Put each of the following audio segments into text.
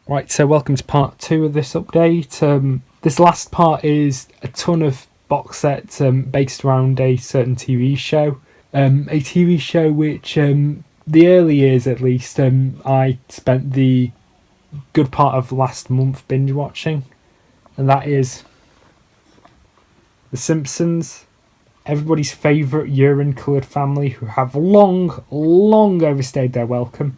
Right, so welcome to part 2 of this update. This last part is a ton of box sets based around a certain TV show. A TV show which, the early years at least, I spent the good part of last month binge watching. And that is The Simpsons. Everybody's favourite urine-coloured family who have long overstayed their welcome.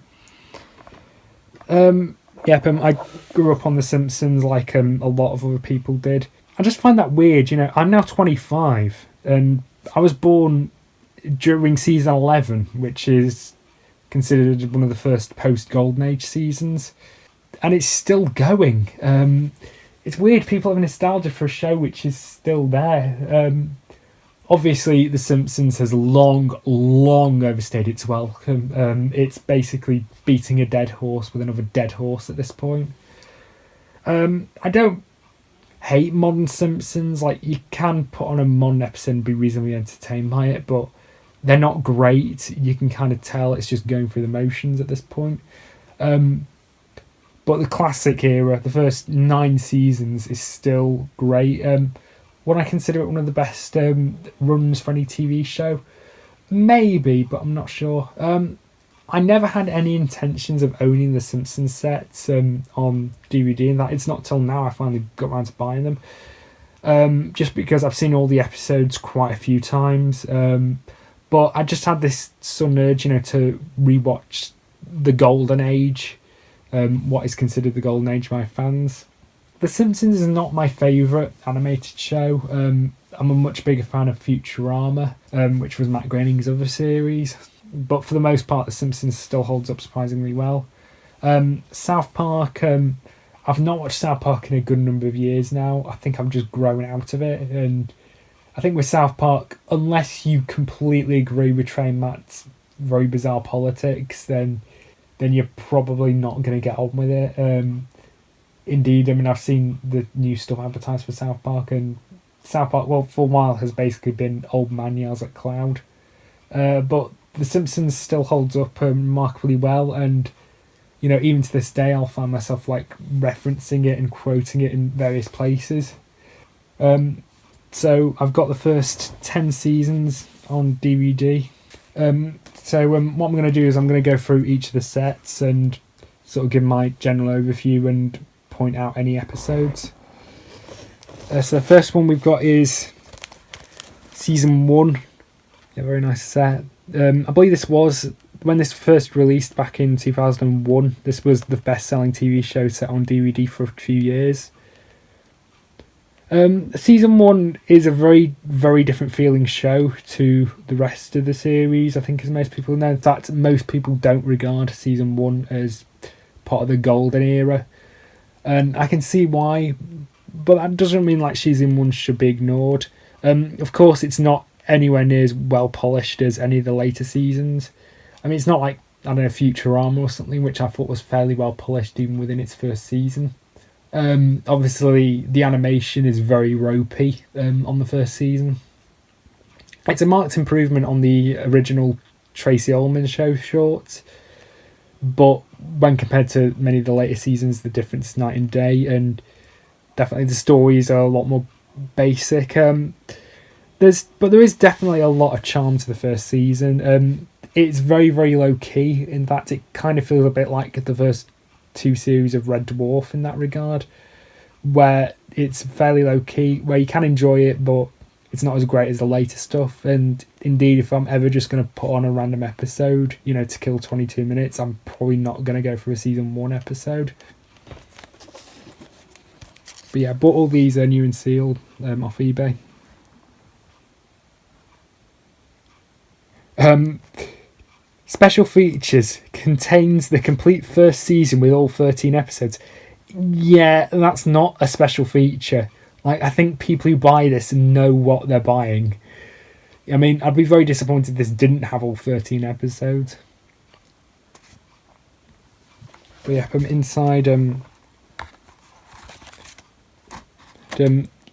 I grew up on The Simpsons like a lot of other people did. I just find that weird, I'm now 25 and I was born during season 11, which is considered one of the first post-Golden Age seasons. And it's still going. It's weird people have nostalgia for a show which is still there. Obviously, The Simpsons has long overstayed its welcome. It's basically beating a dead horse with another dead horse at this point. I don't hate modern Simpsons. Like, you can put on a modern episode and be reasonably entertained by it, but they're not great. You can kind of tell it's just going through the motions at this point. But the classic era, the first 9 seasons, is still great. Would I consider it one of the best runs for any TV show? Maybe, but I'm not sure. I never had any intentions of owning the Simpsons sets on DVD, and that it's not till now I finally got around to buying them. Just because I've seen all the episodes quite a few times. But I just had this sudden urge, to rewatch the Golden Age, what is considered the Golden Age by fans. The Simpsons is not my favourite animated show. I'm a much bigger fan of Futurama, which was Matt Groening's other series. But for the most part, The Simpsons still holds up surprisingly well. South Park, I've not watched South Park in a good number of years now. I think I've just grown out of it. And I think with South Park, unless you completely agree with Trey Matt's very bizarre politics, then you're probably not going to get on with it. Indeed, I've seen the new stuff advertised for South Park, and South Park, well, for a while has basically been Old Man Yells at Cloud. But The Simpsons still holds up remarkably well, and, even to this day, I'll find myself, referencing it and quoting it in various places. So I've got the first 10 seasons on DVD. What I'm going to do is I'm going to go through each of the sets and sort of give my general overview and point out any episodes. So the first one we've got is season 1. A very nice set. I believe this was, when this first released back in 2001, this was the best-selling TV show set on DVD for a few years. Season 1 is a very, very different feeling show to the rest of the series, I think, as most people know. In fact, most people don't regard season 1 as part of the golden era. And I can see why, but that doesn't mean season 1 should be ignored. Of course, it's not anywhere near as well polished as any of the later seasons. It's not like, I don't know, Futurama or something, which I thought was fairly well polished even within its first season. Obviously, the animation is very ropey on the first season. It's a marked improvement on the original Tracy Ullman show shorts, but when compared to many of the later seasons, the difference is night and day, and definitely the stories are a lot more basic. There is definitely a lot of charm to the first season. It's very, very low key. In fact, it kind of feels a bit like the first 2 series of Red Dwarf in that regard, where it's fairly low key, where you can enjoy it, but it's not as great as the later stuff. And indeed, if I'm ever just going to put on a random episode, to kill 22 minutes, I'm probably not going to go for a season 1 episode. But yeah, I bought all these new and sealed off eBay. Special features contains the complete first season with all 13 episodes. Yeah, that's not a special feature. I think people who buy this know what they're buying. I'd be very disappointed if this didn't have all 13 episodes. But yeah, inside,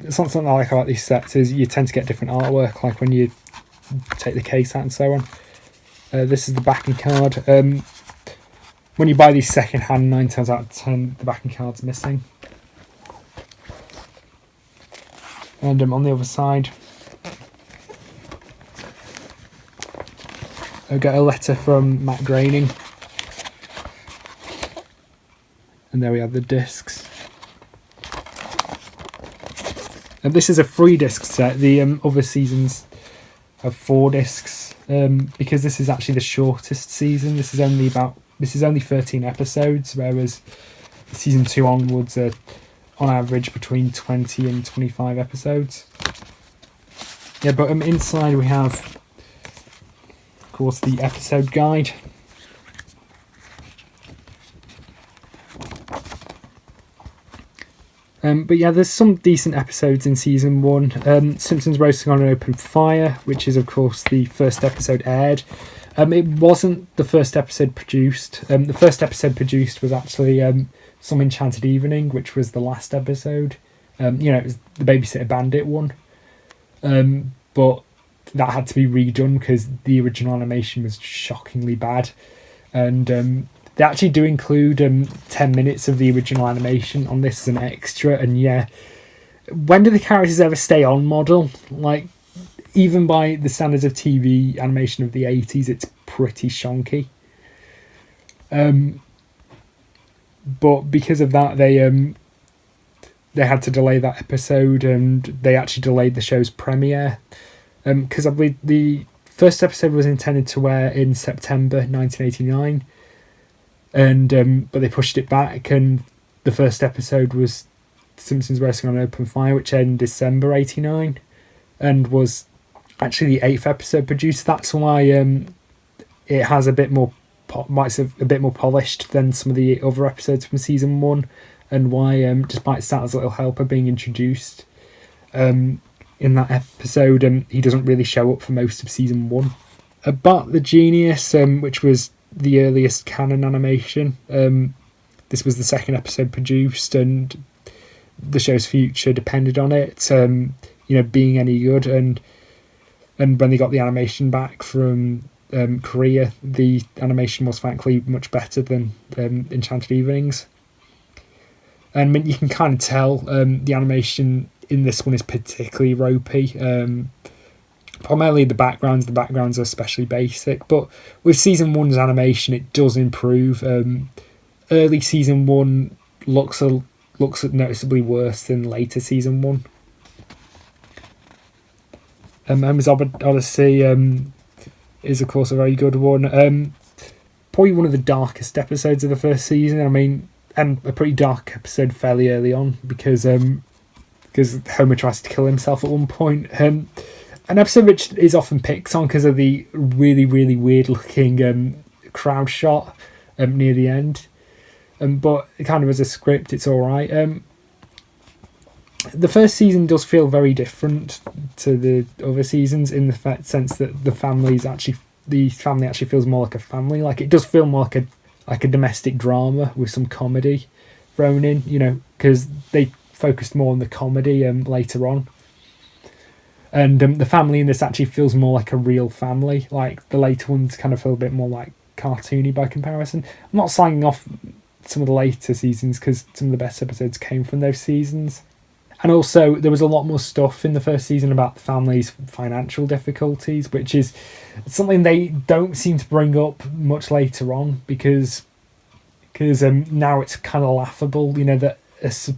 something I like about these sets is you tend to get different artwork, like when you take the case out and so on. This is the backing card. When you buy these second hand, 9 times out of 10 the backing card's missing. And on the other side, I got a letter from Matt Groening. And there we have the discs. And this is a 3-disc set. The other seasons have 4 discs. Because this is actually the shortest season. This is only 13 episodes, whereas season 2 onwards are on average between 20 and 25 episodes. Yeah, but inside we have, of course, the episode guide. But yeah, there's some decent episodes in season 1. Simpsons Roasting on an Open Fire, which is of course the first episode aired. It wasn't the first episode produced. The first episode produced was actually Some Enchanted Evening, which was the last episode. It was the Babysitter Bandit one. But that had to be redone because the original animation was shockingly bad. And they actually do include 10 minutes of the original animation on this as an extra. And yeah, when do the characters ever stay on model? Like, even by the standards of TV animation of the 80s, it's pretty shonky. But because of that, they had to delay that episode, and they actually delayed the show's premiere. Because I believe the first episode was intended to air in September 1989. But they pushed it back, and the first episode was Simpsons Roasting on an Open Fire, which aired in December 89, and was actually the 8th episode produced. That's why it has a bit more polished than some of the other episodes from season 1, and why despite Santa's Little Helper being introduced in that episode, he doesn't really show up for most of season 1. Bart the Genius, which was the earliest canon animation. This was the second episode produced, and the show's future depended on it, being any good. And when they got the animation back from Korea, the animation was frankly much better than Enchanted Evenings. And you can kind of tell the animation in this one is particularly ropey. Primarily the backgrounds are especially basic, but with season 1's animation it does improve. Early season 1 looks noticeably worse than later season 1. Homer's Odyssey is of course a very good one. Probably one of the darkest episodes of the first season. I mean, and a pretty dark episode fairly early on because Homer tries to kill himself at one point. An episode which is often picked on because of the really, really weird looking crowd shot near the end. But kind of as a script, it's alright. The first season does feel very different to the other seasons in the sense that the family actually feels more like a family. Like, it does feel more like a domestic drama with some comedy thrown in, because they focused more on the comedy later on. And the family in this actually feels more like a real family. Like, the later ones kind of feel a bit more like cartoony by comparison. I'm not signing off some of the later seasons because some of the best episodes came from those seasons. And also, there was a lot more stuff in the first season about the family's financial difficulties, which is something they don't seem to bring up much later on because now it's kind of laughable, because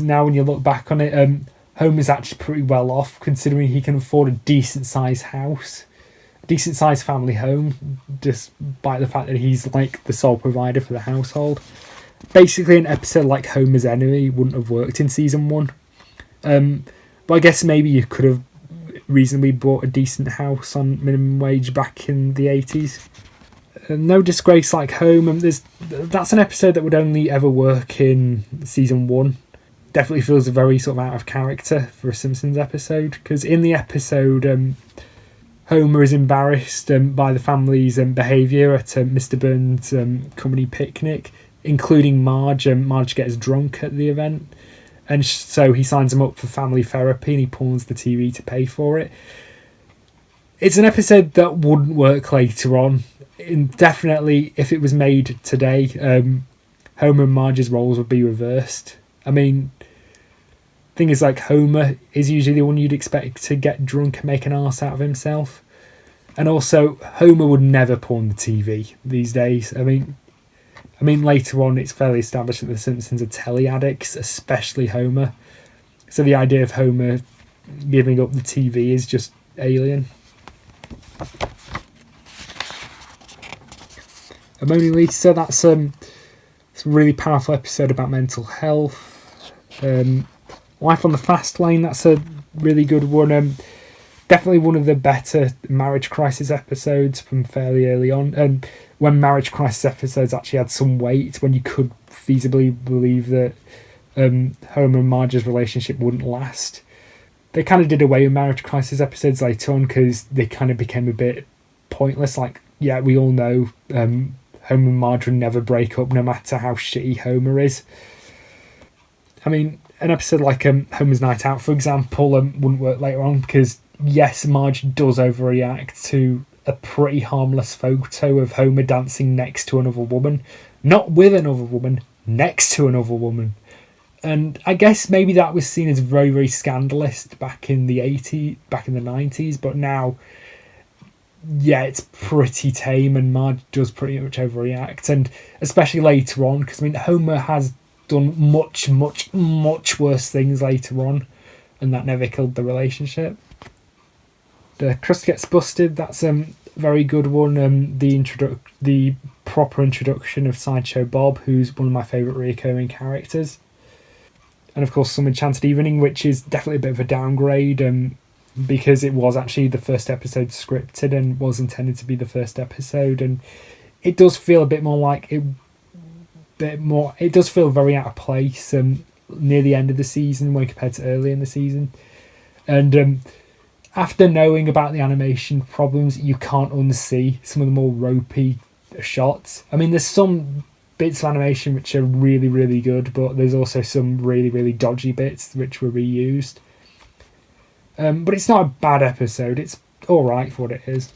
now when you look back on it, Homer's actually pretty well off considering he can afford a decent sized house, a decent sized family home, despite the fact that he's like the sole provider for the household. Basically, an episode like Homer's Enemy wouldn't have worked in season 1. But I guess maybe you could have reasonably bought a decent house on minimum wage back in the 80s. No Disgrace Like Home. That's an episode that would only ever work in season 1. Definitely feels very sort of out of character for a Simpsons episode, because in the episode, Homer is embarrassed by the family's behaviour at Mr. Burns' company picnic, including Marge. Marge gets drunk at the event, and so he signs him up for family therapy and he pawns the TV to pay for it. It's an episode that wouldn't work later on, And definitely, if it was made today, Homer and Marge's roles would be reversed. I mean, thing is, like, Homer is usually the one you'd expect to get drunk and make an arse out of himself. And also, Homer would never pawn the TV these days. I mean, later on, it's fairly established that the Simpsons are telly addicts, especially Homer. So the idea of Homer giving up the TV is just alien. I'm Only Lisa, that's it's a really powerful episode about mental health. Life on the Fast Lane, that's a really good one. Definitely one of the better Marriage Crisis episodes from fairly early on. And when Marriage Crisis episodes actually had some weight, when you could feasibly believe that Homer and Marge's relationship wouldn't last. They kind of did away with Marriage Crisis episodes later on because they kind of became a bit pointless. Like, yeah, we all know Homer and Marge would never break up no matter how shitty Homer is. I mean, an episode like Homer's Night Out, for example, wouldn't work later on because, yes, Marge does overreact to a pretty harmless photo of Homer dancing next to another woman. Not with another woman, next to another woman. And I guess maybe that was seen as very, very scandalous back in the 90s, but now, yeah, it's pretty tame and Marge does pretty much overreact. And especially later on, because, I mean, Homer has done much, much, much worse things later on, and that never killed the relationship. The Crust Gets Busted, that's a very good one. The proper introduction of Sideshow Bob, who's one of my favourite recurring characters. And of course, Some Enchanted Evening, which is definitely a bit of a downgrade because it was actually the first episode scripted and was intended to be the first episode. And it does feel a bit more like it does feel very out of place near the end of the season when compared to early in the season. And after knowing about the animation problems, you can't unsee some of the more ropey shots. I mean, there's some bits of animation which are really, really good, but there's also some really, really dodgy bits which were reused. But it's not a bad episode. It's alright for what it is.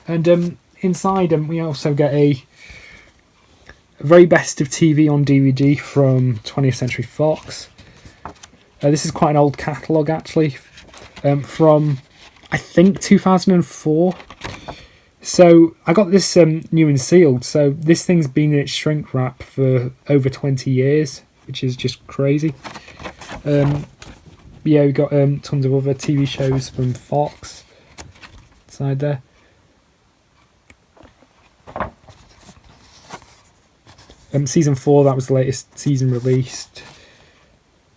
And inside, we also get a very best of TV on DVD from 20th Century Fox. This is quite an old catalogue, actually, from, I think, 2004. So I got this new and sealed. So this thing's been in its shrink wrap for over 20 years, which is just crazy. Yeah, we got tons of other TV shows from Fox inside there. Season 4, that was the latest season released.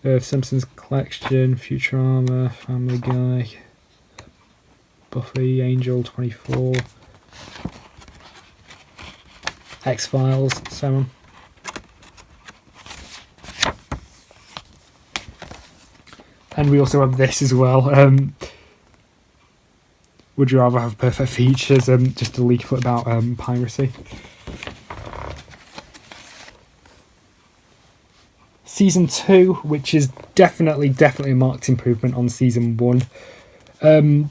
Simpsons Collection, Futurama, Family Guy, Buffy, Angel 24, X-Files, so on. And we also have this as well. Would You Rather Have Perfect Features? Just a leaflet about piracy. Season 2, which is definitely a marked improvement on Season 1.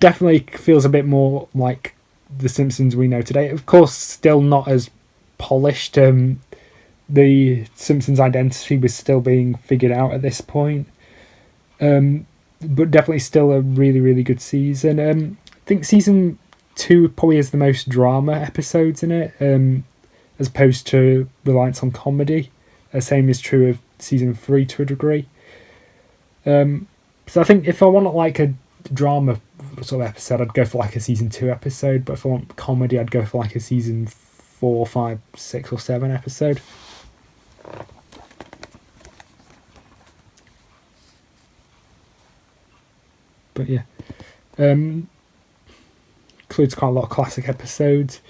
Definitely feels a bit more like The Simpsons we know today. Of course, still not as polished. The Simpsons identity was still being figured out at this point. But definitely still a really, really good season. I think Season 2 probably has the most drama episodes in it, as opposed to reliance on comedy. The same is true of Season 3 to a degree. So I think if I want like a drama sort of episode, I'd go for like a Season 2 episode. But if I want comedy, I'd go for like a Season 4, 5, 6 or 7 episode. But yeah, includes quite a lot of classic episodes.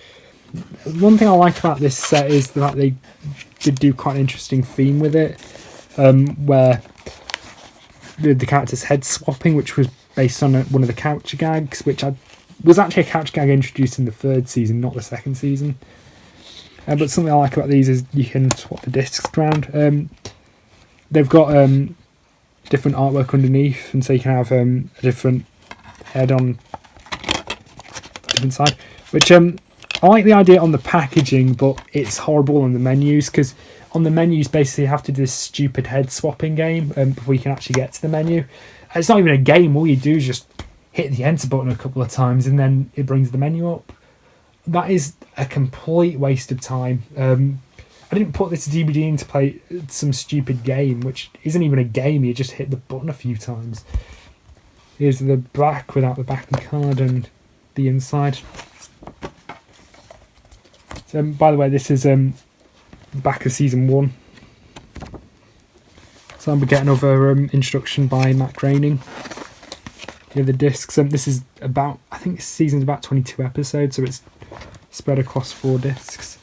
One thing I like about this set is that they did do quite an interesting theme with it, where the characters' head swapping, which was based on one of the couch gags, which was actually a couch gag introduced in the 3rd season, not the 2nd season. But something I like about these is you can swap the discs around. They've got different artwork underneath, and so you can have a different head on stuff inside. Which I like the idea on the packaging, but it's horrible on the menus, because on the menus basically you have to do this stupid head swapping game before you can actually get to the menu. It's not even a game. All you do is just hit the enter button a couple of times and then it brings the menu up. That is a complete waste of time. I didn't put this DVD in to play some stupid game, which isn't even a game. You just hit the button a few times. Here's the back without the backing card and the inside. So, by the way, this is the back of season 1. So I'm getting another introduction by Matt Groening. Here are the discs. This is about, I think this season's about 22 episodes, so it's spread across 4 discs.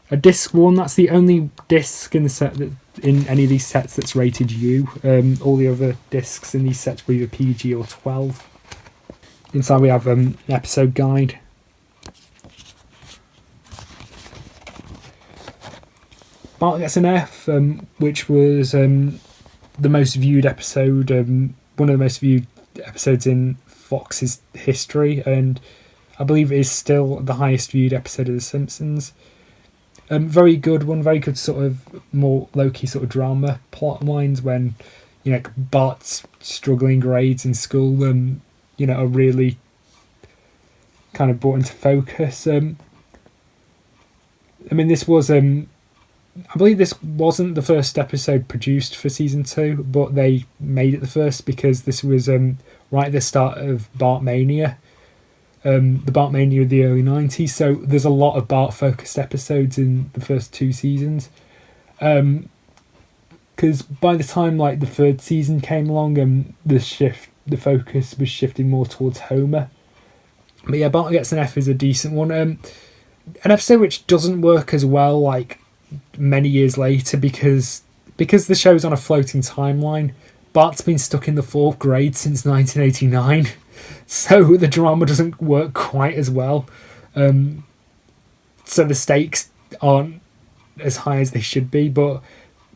A disc 1, that's the only disc in the set that in any of these sets that's rated U. All the other discs in these sets were either PG or 12. Inside we have an episode guide. Bart gets an F, which was the most viewed episode, one of the most viewed episodes in Fox's history, and I believe it is still the highest viewed episode of The Simpsons. Very good one, very good sort of more low-key sort of drama plot lines when, you know, Bart's struggling grades in school, are really kind of brought into focus. This was, I believe this wasn't the first episode produced for season 2, but they made it the first because this was right at the start of Bartmania. The Bartmania of the early 90s, so there's a lot of Bart-focused episodes in the first 2 seasons. Because by the time like the 3rd season came along, the focus was shifting more towards Homer. But yeah, Bart Gets an F is a decent one. An episode which doesn't work as well like many years later because the show's on a floating timeline. Bart's been stuck in the 4th grade since 1989. So the drama doesn't work quite as well. So the stakes aren't as high as they should be, but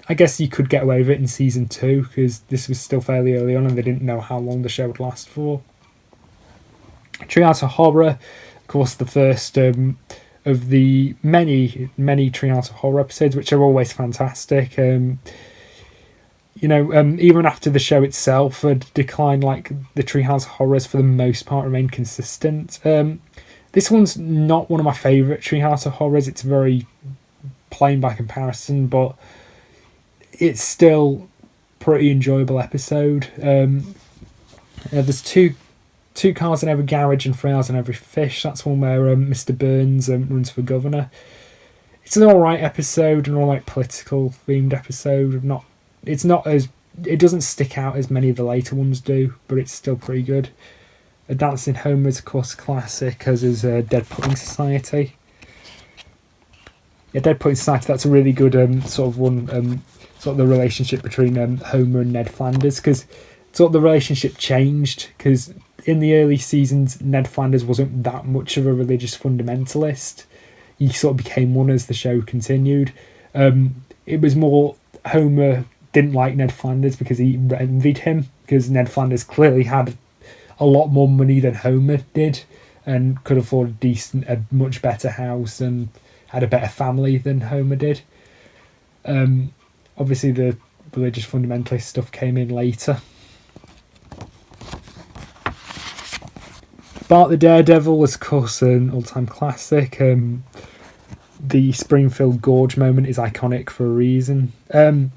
I guess you could get away with it in season 2 because this was still fairly early on and they didn't know how long the show would last for. Treehouse of Horror, of course, the first of the many Treehouse of Horror episodes, which are always fantastic. Even after the show itself had declined, like the Treehouse Horrors for the most part remained consistent. This one's not one of my favourite Treehouse of Horrors. It's very plain by comparison, but it's still pretty enjoyable episode. There's two cars in every garage and 3 hours in every fish. That's one where Mr. Burns runs for governor. It's an alright episode, an alright political themed episode. It doesn't stick out as many of the later ones do, but it's still pretty good. A Dancing Homer is of course classic, as is Dead Pudding Society. Yeah, Dead Pudding Society, that's a really good sort of one, sort of the relationship between Homer and Ned Flanders, because sort of the relationship changed, because in the early seasons Ned Flanders wasn't that much of a religious fundamentalist. He sort of became one as the show continued. It was more Homer didn't like Ned Flanders because he envied him, because Ned Flanders clearly had a lot more money than Homer did and could afford a much better house and had a better family than Homer did. Obviously the religious fundamentalist stuff came in later. Bart the Daredevil was, of course, an all-time classic. The Springfield Gorge moment is iconic for a reason. A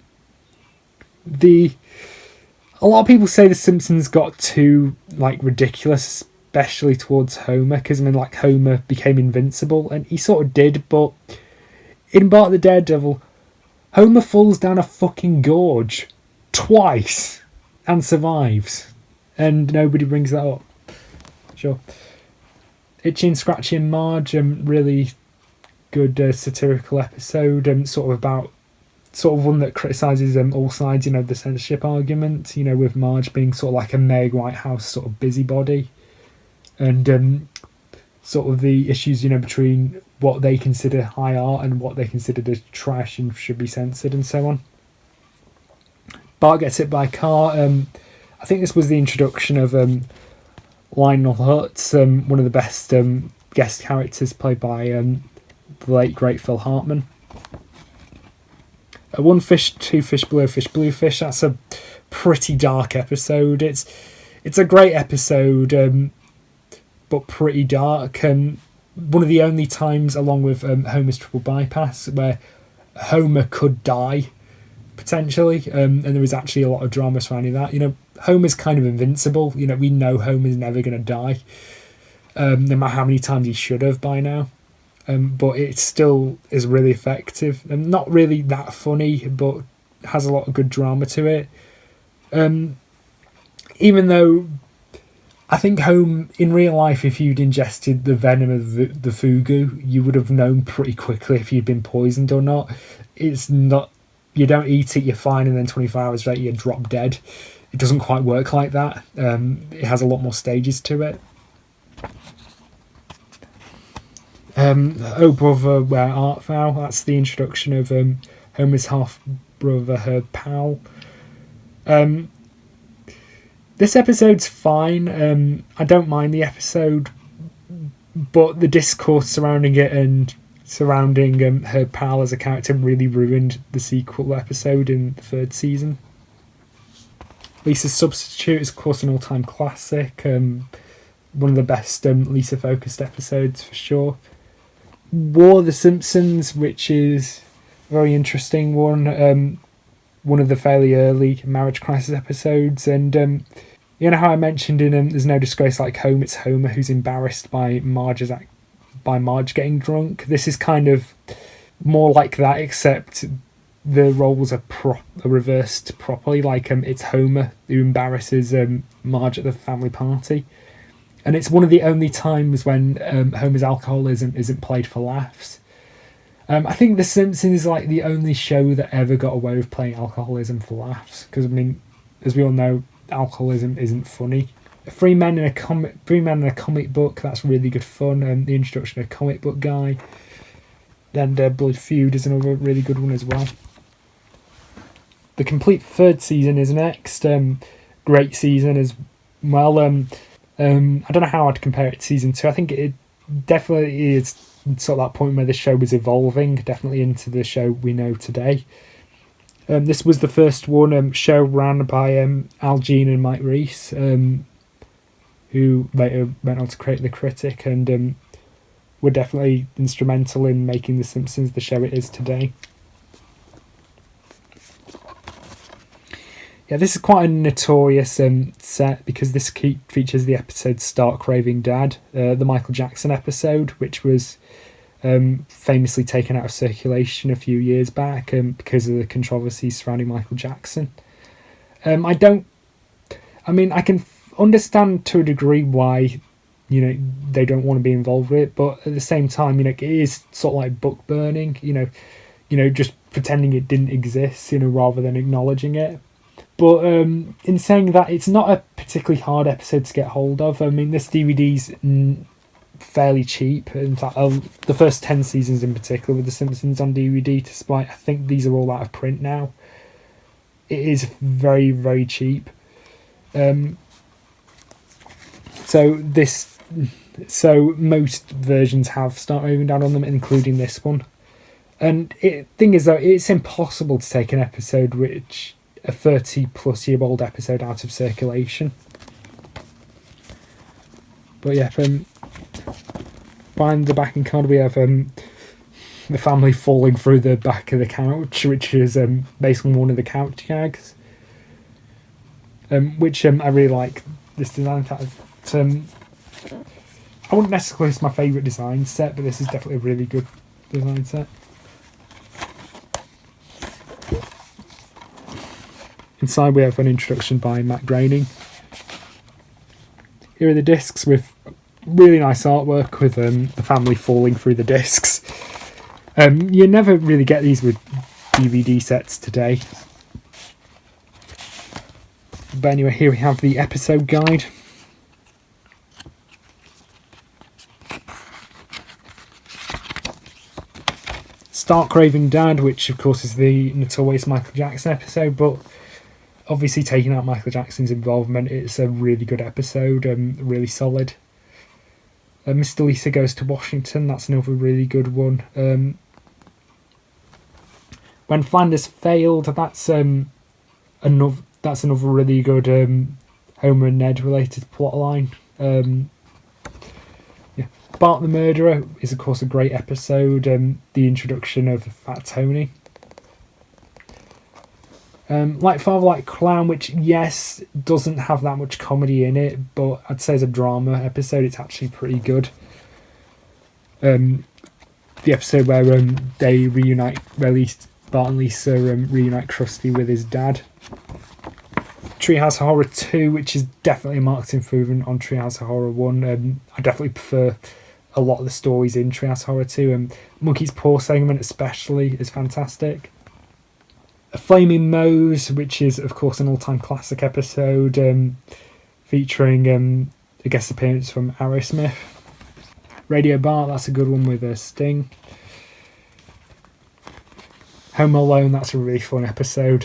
lot of people say The Simpsons got too ridiculous, especially towards Homer, because Homer became invincible, and he sort of did, but in Bart the Daredevil, Homer falls down a fucking gorge twice and survives, and nobody brings that up. Sure. Itchy and Scratchy and Marge, really good satirical episode, sort of one that criticises all sides, the censorship argument, with Marge being sort of like a Meg Whitehouse sort of busybody, and sort of the issues, between what they consider high art and what they consider as trash and should be censored and so on. Bart Gets Hit by a Car. I think this was the introduction of Lionel Hutz, one of the best guest characters, played by the late great Phil Hartman. One Fish, Two Fish, Blue Fish. That's a pretty dark episode. It's a great episode, but pretty dark. One of the only times, along with Homer's triple bypass, where Homer could die potentially, and there was actually a lot of drama surrounding that. Homer's kind of invincible. We know Homer's never going to die, no matter how many times he should have by now. But it still is really effective and not really that funny, but has a lot of good drama to it. Even though I think in real life, if you'd ingested the venom of the fugu, you would have known pretty quickly if you'd been poisoned or not. It's not, you don't eat it, you're fine, and then 24 hours later you drop dead. It doesn't quite work like that. It has a lot more stages to it. Oh Brother, Where Art Thou? That's the introduction of Homer's half-brother, Herb Powell. This episode's fine. I don't mind the episode, but the discourse surrounding it and surrounding Herb Powell as a character really ruined the sequel episode in the 3rd season. Lisa's Substitute is, of course, an all-time classic. One of the best Lisa-focused episodes, for sure. War of the Simpsons, which is a very interesting one. One of the fairly early marriage crisis episodes. And you know how I mentioned in There's No Disgrace Like Home, it's Homer who's embarrassed by Marge getting drunk. This is kind of more like that, except the roles are reversed properly. Like it's Homer who embarrasses Marge at the family party, and it's one of the only times when Homer's alcoholism isn't played for laughs. I think The Simpsons is like the only show that ever got away with playing alcoholism for laughs, because I mean, as we all know, alcoholism isn't funny. Three Men in a Comic Book, that's really good fun. The introduction of a comic book guy. Then Blood Feud is another really good one as well. The complete 3rd season is next. Great season as well. I don't know how I'd compare it to season 2. I think it definitely is sort of that point where the show was evolving, definitely into the show we know today. This was the first one, show ran by Al Jean and Mike Reiss, who later went on to create The Critic, and were definitely instrumental in making The Simpsons the show it is today. Yeah, this is quite a notorious set, because this features the episode Stark Raving Dad, the Michael Jackson episode, which was famously taken out of circulation a few years back because of the controversies surrounding Michael Jackson. I can understand to a degree why they don't want to be involved with it, but at the same time, it is sort of like book burning, just pretending it didn't exist, rather than acknowledging it. But in saying that, it's not a particularly hard episode to get hold of. I mean, this DVD's fairly cheap. In fact, the first 10 seasons in particular with The Simpsons on DVD, despite I think these are all out of print now, it is very, very cheap. So most versions have Start Moving Down on them, including this one. And thing is, though, it's impossible to take an episode which a 30-plus year old episode out of circulation. But yeah, behind the backing card we have the family falling through the back of the couch, which is based on one of the couch gags. Which I really like this design. I wouldn't necessarily say it's my favourite design set, but this is definitely a really good design set. Inside we have an introduction by Matt Groening. Here are the discs with really nice artwork with the family falling through the discs. You never really get these with DVD sets today. But anyway, here we have the episode guide. Stark Raving Dad, which of course is the notorious Michael Jackson episode, but Obviously, taking out Michael Jackson's involvement, it's a really good episode, really solid. Mr. Lisa Goes to Washington, that's another really good one. When Flanders Failed, that's another really good Homer and Ned related plotline. Bart the Murderer is of course a great episode. The introduction of Fat Tony. Like Father Like Clown, which yes doesn't have that much comedy in it, but I'd say as a drama episode it's actually pretty good. The episode where they reunite, where Bart and Lisa reunite Krusty with his dad. Treehouse of Horror 2, which is definitely a marked improvement on Treehouse of Horror 1. I definitely prefer a lot of the stories in Treehouse of Horror 2. Monkey's Paw segment especially is fantastic. A Flaming Moe's, which is of course an all-time classic episode, featuring a guest appearance from Aerosmith. Radio Bart, that's a good one with Sting. Home Alone, that's a really fun episode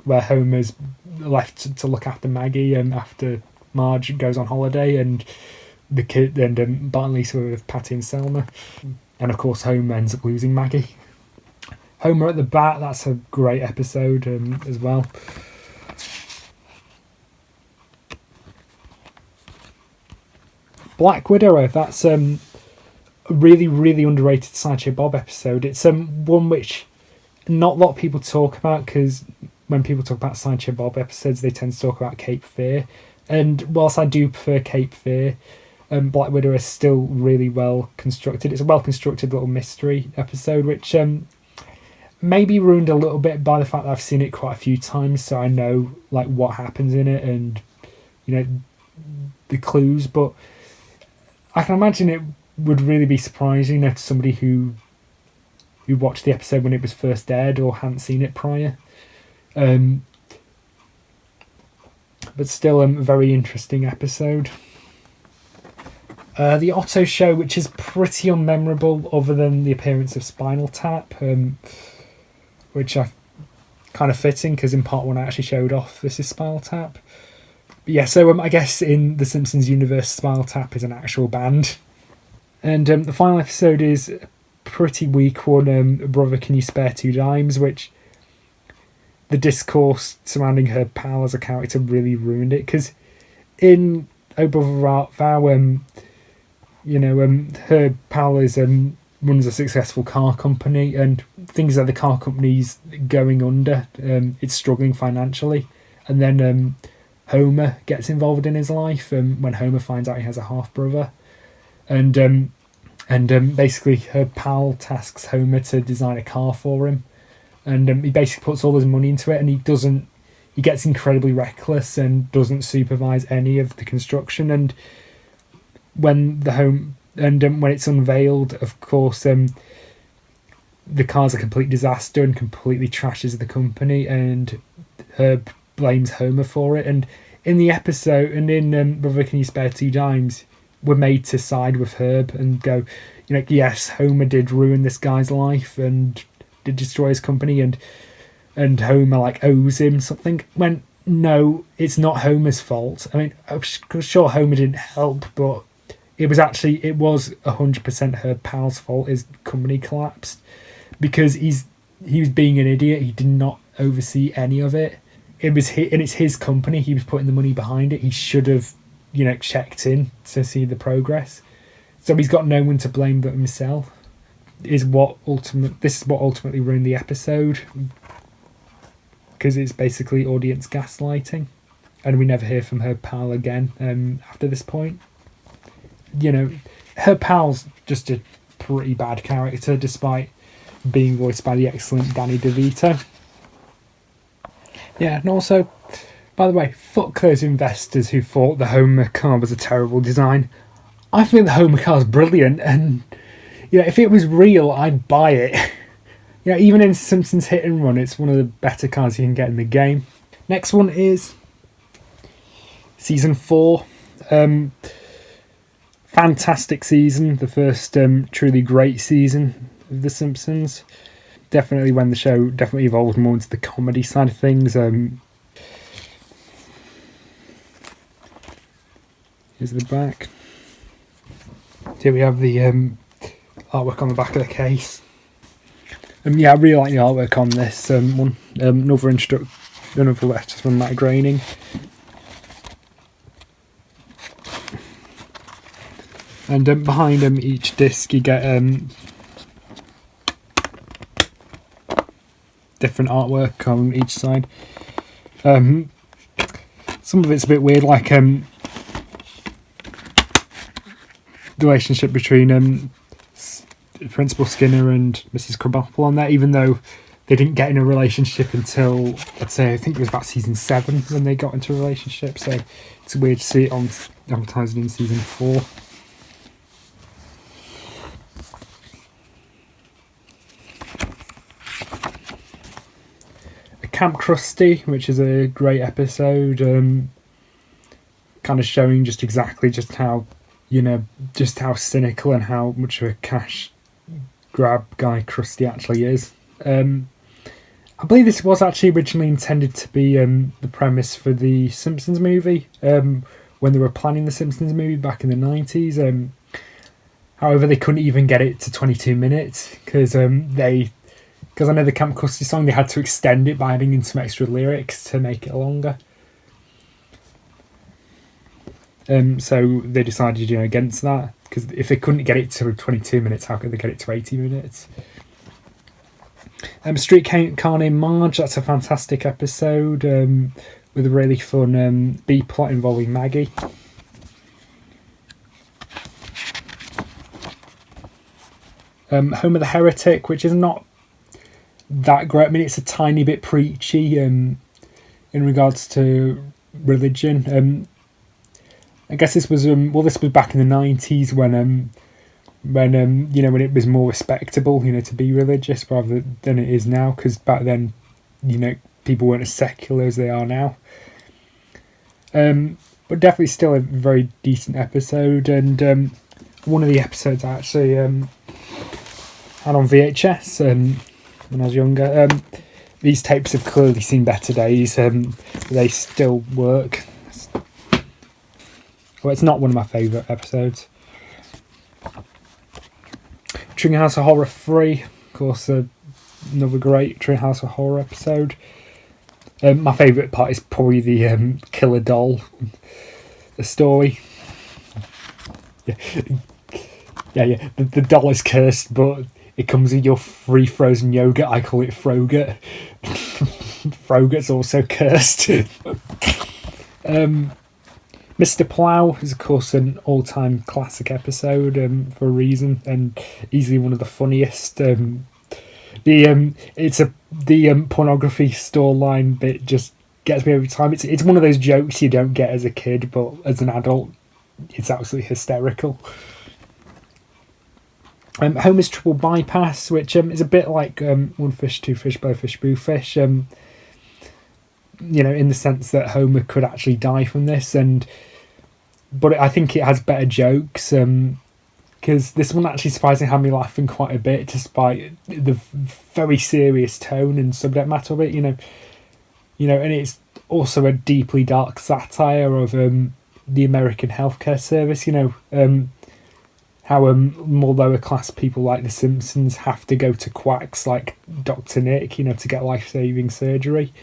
where Homer's left to look after Maggie after Marge goes on holiday, and the kid and Bart and Lisa were with Patty and Selma, and of course Homer ends up losing Maggie. Homer at the Bat, that's a great episode as well. Black Widow, that's a really, really underrated Sideshow Bob episode. It's one which not a lot of people talk about, because when people talk about Sideshow Bob episodes, they tend to talk about Cape Fear. And whilst I do prefer Cape Fear, Black Widow is still really well constructed. It's a well constructed little mystery episode, which maybe ruined a little bit by the fact that I've seen it quite a few times, so I know like what happens in it and the clues. But I can imagine it would really be surprising if somebody who watched the episode when it was first aired or hadn't seen it prior. But still a very interesting episode. The Otto Show, which is pretty unmemorable other than the appearance of Spinal Tap, which I kind of fitting because in part one I actually showed off this is Spinal Tap. But yeah, so I guess in the Simpsons universe, Spinal Tap is an actual band. And the final episode is a pretty weak one, Brother Can You Spare Two Dimes, which the discourse surrounding her pal as a character really ruined it, because in Oh Brother Art Vow, her pal is runs a successful car company, and things like the car company's going under. It's struggling financially, and then Homer gets involved in his life when Homer finds out he has a half brother, and basically her pal tasks Homer to design a car for him, and he basically puts all his money into it, and he gets incredibly reckless and doesn't supervise any of the construction. And when when it's unveiled, of course, the car's a complete disaster and completely trashes the company, and Herb blames Homer for it. And in the episode, and in Brother Can You Spare Two Dimes, we're made to side with Herb and go, yes, Homer did ruin this guy's life and did destroy his company, and Homer owes him something, when no, it's not Homer's fault. I mean, I'm sure Homer didn't help, but it was 100% her pal's fault. His company collapsed because he was being an idiot. He did not oversee any of it. And it's his company. He was putting the money behind it. He should have, checked in to see the progress. So he's got no one to blame but himself. This is what ultimately ruined the episode, because it's basically audience gaslighting, and we never hear from her pal again after this point. Her pal's just a pretty bad character, despite being voiced by the excellent Danny DeVito. Yeah, and also, by the way, fuck those investors who thought the Homer car was a terrible design. I think the Homer car is brilliant, and if it was real, I'd buy it. Even in Simpsons Hit and Run, it's one of the better cars you can get in the game. Next one is Season 4. Fantastic season, the first truly great season of The Simpsons. definitely when the show definitely evolved more into the comedy side of things. Here's the back. Here we have the artwork on the back of the case. Yeah, I really like the artwork on this one. Another letter from Matt Groening. And behind each disc you get different artwork on each side. Some of it's a bit weird, like the relationship between Principal Skinner and Mrs. Krabappel on there, even though they didn't get in a relationship until, let's say, I think it was about season 7 when they got into a relationship, so it's weird to see it on advertising in season 4. Camp Krusty, which is a great episode, kind of showing just how, just how cynical and how much of a cash grab guy Krusty actually is. I believe this was actually originally intended to be the premise for the Simpsons movie, when they were planning the Simpsons movie back in the 90s. However, they couldn't even get it to 22 minutes because I know the Camp Krusty song, they had to extend it by adding in some extra lyrics to make it longer. So they decided, against that, because if they couldn't get it to 22 minutes, how could they get it to 80 minutes? Street Car Named Marge, that's a fantastic episode with a really fun B-plot involving Maggie. Homer the Heretic, which is not that great. I mean, it's a tiny bit preachy in regards to religion. I guess this was this was back in the 90s when it was more respectable, to be religious rather than it is now, because back then, people weren't as secular as they are now. But definitely still a very decent episode, and one of the episodes I actually had on VHS when I was younger. These tapes have clearly seen better days. They still work. Well, it's not one of my favourite episodes. Treehouse of Horror 3, of course, another great Treehouse of Horror episode. My favourite part is probably the killer doll, the story. Yeah. The doll is cursed, but it comes with your free frozen yogurt. I call it Frogut. Frogut's also cursed. Mr. Plow is, of course, an all-time classic episode for a reason, and easily one of the funniest. The pornography store line bit just gets me every time. It's one of those jokes you don't get as a kid, but as an adult, it's absolutely hysterical. Homer's Triple Bypass, which is a bit like One Fish, Two Fish, Blowfish, Boofish. In the sense that Homer could actually die from this, but I think it has better jokes. Because this one actually surprisingly had me laughing quite a bit, despite the very serious tone and subject matter of it. And it's also a deeply dark satire of the American healthcare service. How more lower class people like the Simpsons have to go to quacks like Dr. Nick, to get life-saving surgery.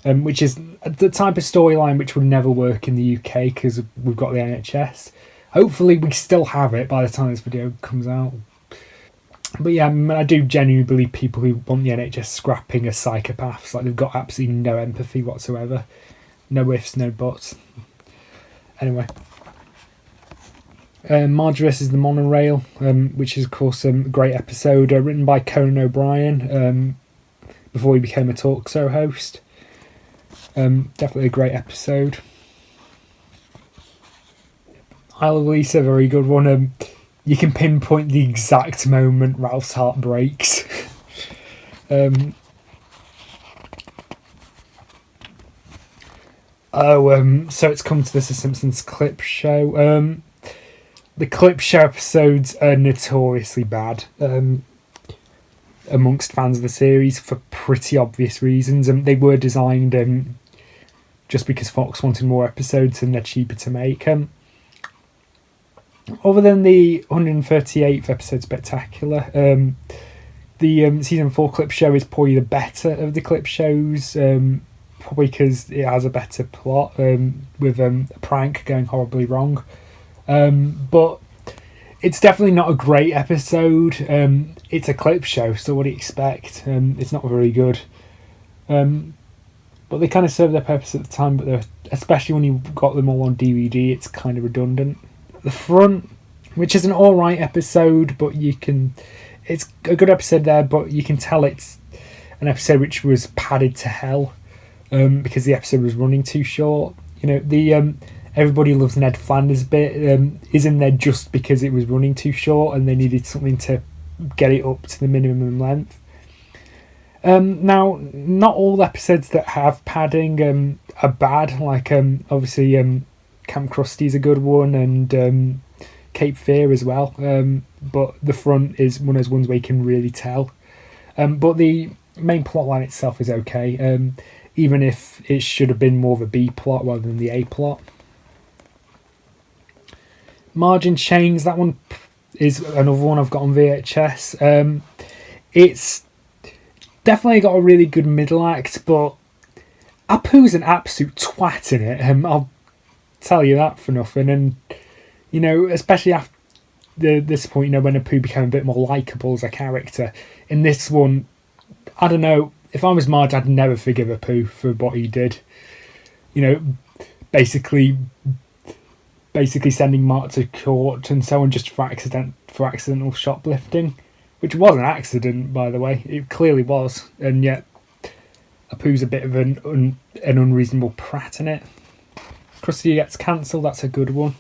Which is the type of storyline which would never work in the UK because we've got the NHS. Hopefully we still have it by the time this video comes out. But yeah, I do genuinely believe people who want the NHS scrapping are psychopaths. Like, they've got absolutely no empathy whatsoever. No ifs, no buts. Anyway. Marge vs. the Monorail, which is, of course, a great episode written by Conan O'Brien before he became a talk show host. Definitely a great episode. Isle of Lisa, very good one. You can pinpoint the exact moment Ralph's heart breaks. So it's come to this a Simpsons clip show. The clip show episodes are notoriously bad. amongst fans of the series for pretty obvious reasons. And they were designed just because Fox wanted more episodes and they're cheaper to make. Other than the 138th episode Spectacular, the season 4 clip show is probably the better of the clip shows, probably because it has a better plot with a prank going horribly wrong. But it's definitely not a great episode. It's a clip show, so what do you expect? It's not very good. But they kind of served their purpose at the time, but especially when you got them all on DVD, it's kind of redundant. The Front, which is an alright episode, but it's a good episode there, but you can tell it's an episode which was padded to hell because the episode was running too short. The Everybody Loves Ned Flanders bit is in there just because it was running too short and they needed something to get it up to the minimum length. Now, not all episodes that have padding are bad. Like, obviously, Camp Krusty's a good one, and Cape Fear as well. But The Front is one of those ones where you can really tell. But the main plotline itself is okay, even if it should have been more of a B plot rather than the A plot. Margin Chains, that one is another one I've got on VHS. It's definitely got a really good middle act, but Apu's an absolute twat in it. I'll tell you that for nothing. And, especially after this point, when Apu became a bit more likeable as a character. In this one, I don't know, if I was Marge, I'd never forgive Apu for what he did. Basically sending Mark to court and so on just for accidental shoplifting, which was an accident, by the way. It clearly was, and yet Apu's a bit of an unreasonable prat in it. Krusty Gets Cancelled, that's a good one.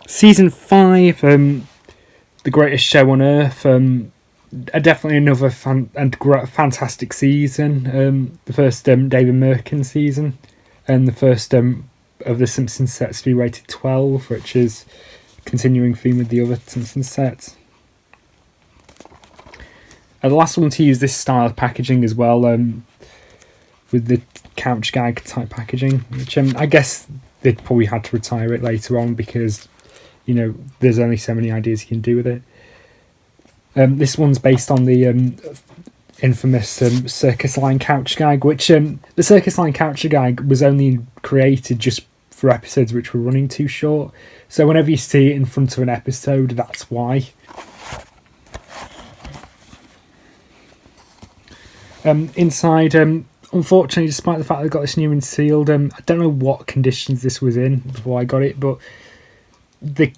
Season 5, The Greatest Show on Earth, definitely another fantastic season. The first David Merkin season, and the first of the Simpsons sets to be rated 12, which is continuing theme with the other Simpsons sets. The last one to use this style of packaging as well, with the couch gag type packaging, which I guess they probably had to retire it later on because there's only so many ideas you can do with it. This one's based on the infamous circus line couch gag, which the circus line couch gag was only created just for episodes which were running too short. So whenever you see it in front of an episode, that's why. Inside, unfortunately, despite the fact I got this new and sealed, I don't know what conditions this was in before I got it, but the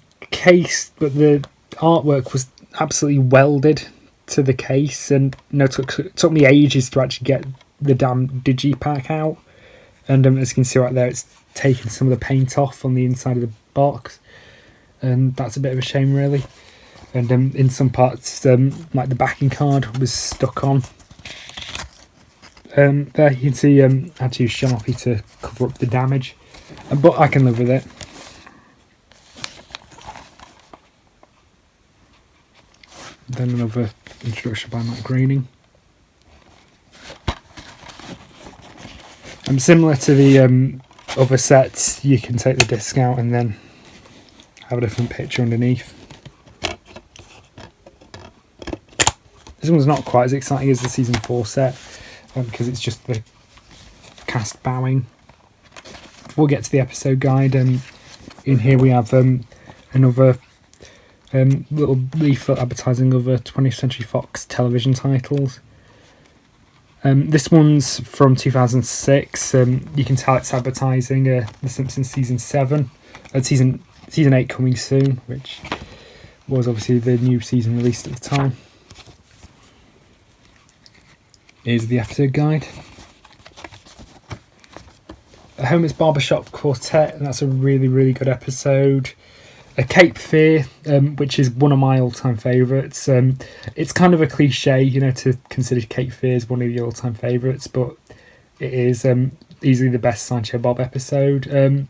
artwork was absolutely welded to the case, and it took me ages to actually get the damn digipack out. And as you can see right there, it's taken some of the paint off on the inside of the box, and that's a bit of a shame, really. And in some parts, like the backing card was stuck on. There you can see I had to use Sharpie to cover up the damage, but I can live with it. Then another introduction by Matt Groening. Similar to the other sets, you can take the disc out and then have a different picture underneath. This one's not quite as exciting as the season 4 set because it's just the cast bowing. Before we get to the episode guide, in here we have another little leaflet advertising other 20th Century Fox television titles. This one's from 2006. You can tell it's advertising The Simpsons season 7, season 8 coming soon, which was obviously the new season released at the time. Here's the episode guide. Homer's Barbershop Quartet, and that's a really, really good episode. Cape Fear, which is one of my all-time favourites. It's kind of a cliche, to consider Cape Fear as one of your all-time favourites, but it is easily the best Sideshow Bob episode.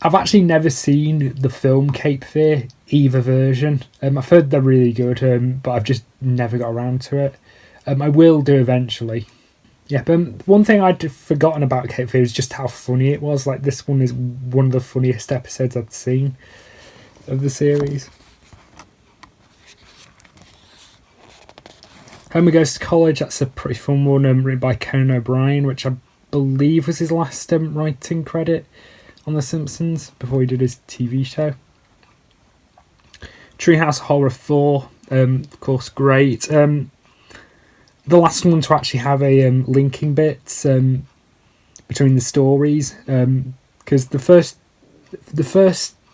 I've actually never seen the film Cape Fear, either version. I've heard they're really good, but I've just never got around to it. I will do eventually. Yeah, but one thing I'd forgotten about Cape Fear is just how funny it was. Like, this one is one of the funniest episodes I've seen of the series. Homer Goes to College, that's a pretty fun one, written by Conan O'Brien, which I believe was his last writing credit on The Simpsons before he did his TV show. Treehouse of Horror 4, of course, great. The last one to actually have a linking bits between the stories, because the first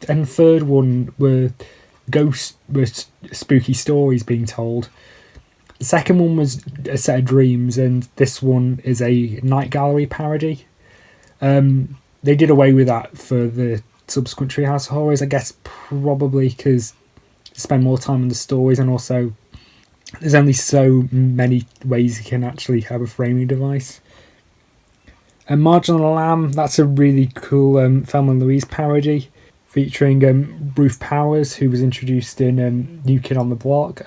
and third one were spooky stories being told. The second one was a set of dreams, and this one is a night gallery parody. They did away with that for the subsequent Treehouse of Horrors, I guess, probably because they spend more time on the stories, and also there's only so many ways you can actually have a framing device. And Marge and the Lamb, that's a really cool Thelma and Louise parody featuring Ruth Powers, who was introduced in New Kid on the Block.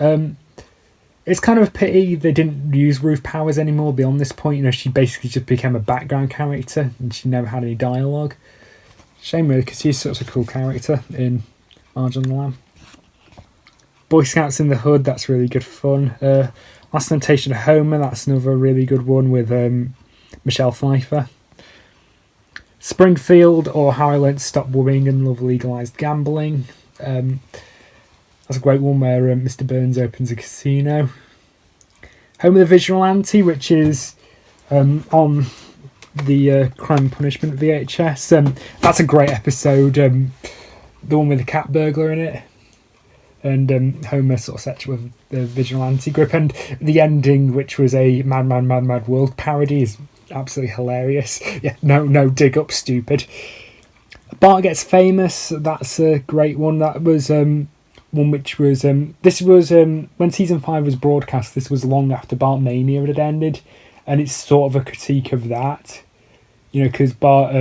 It's kind of a pity they didn't use Ruth Powers anymore beyond this point. You know, she basically just became a background character and she never had any dialogue. Shame really, because she's such a cool character in Marge and the Lamb. Boy Scouts in the Hood, that's really good fun. Last Temptation of Homer, that's another really good one with Michelle Pfeiffer. Springfield, or How I Learned to Stop Worrying and Love Legalized Gambling. That's a great one where Mr. Burns opens a casino. Homer the Vigilante, which is on the Crime and Punishment VHS. That's a great episode. The one with the cat burglar in it. And Homer sort of sets with the vigilante group. And the ending, which was a Mad, Mad, Mad, Mad World parody, is absolutely hilarious. Yeah, no, dig up, stupid. Bart Gets Famous, that's a great one. That was one which was... this was... when Season 5 was broadcast, this was long after Bart Mania had ended. And it's sort of a critique of that. You know, because Bart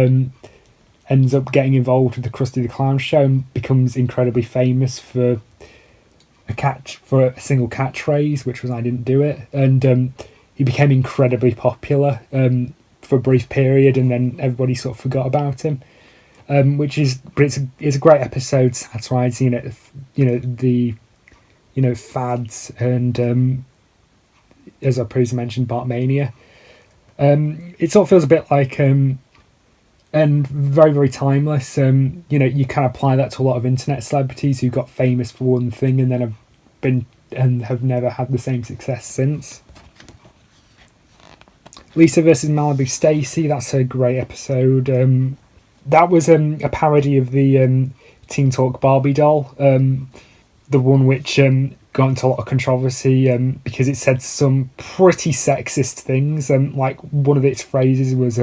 ends up getting involved with the Krusty the Clown show and becomes incredibly famous for a single catchphrase, which was "I didn't do it," and he became incredibly popular for a brief period, and then everybody sort of forgot about him. It's a great episode satirising the fads and as I previously mentioned, Bartmania. It sort of feels a bit like and very, very timeless. You can apply that to a lot of internet celebrities who got famous for one thing and then have never had the same success since. Lisa versus Malibu Stacy, that's a great episode. That was a parody of the Teen Talk Barbie doll, the one which got into a lot of controversy because it said some pretty sexist things. Like one of its phrases was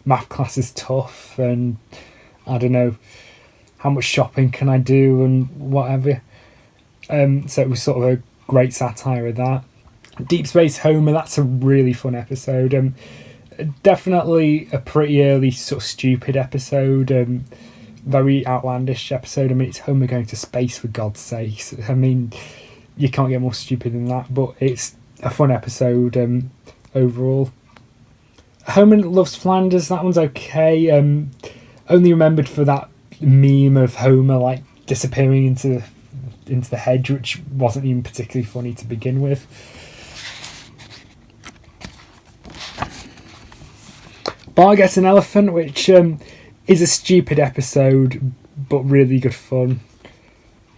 math class is tough, and I don't know how much shopping can I do and whatever. So it was sort of a great satire of that. Deep Space Homer, that's a really fun episode. Definitely a pretty early sort of stupid episode. Very outlandish episode. I mean, it's Homer going to space, for God's sakes. I mean, you can't get more stupid than that, but it's a fun episode overall. Homer Loves Flanders, that one's okay. Only remembered for that meme of Homer like disappearing into the hedge, which wasn't even particularly funny to begin with. Bart Gets an Elephant, which is a stupid episode, but really good fun.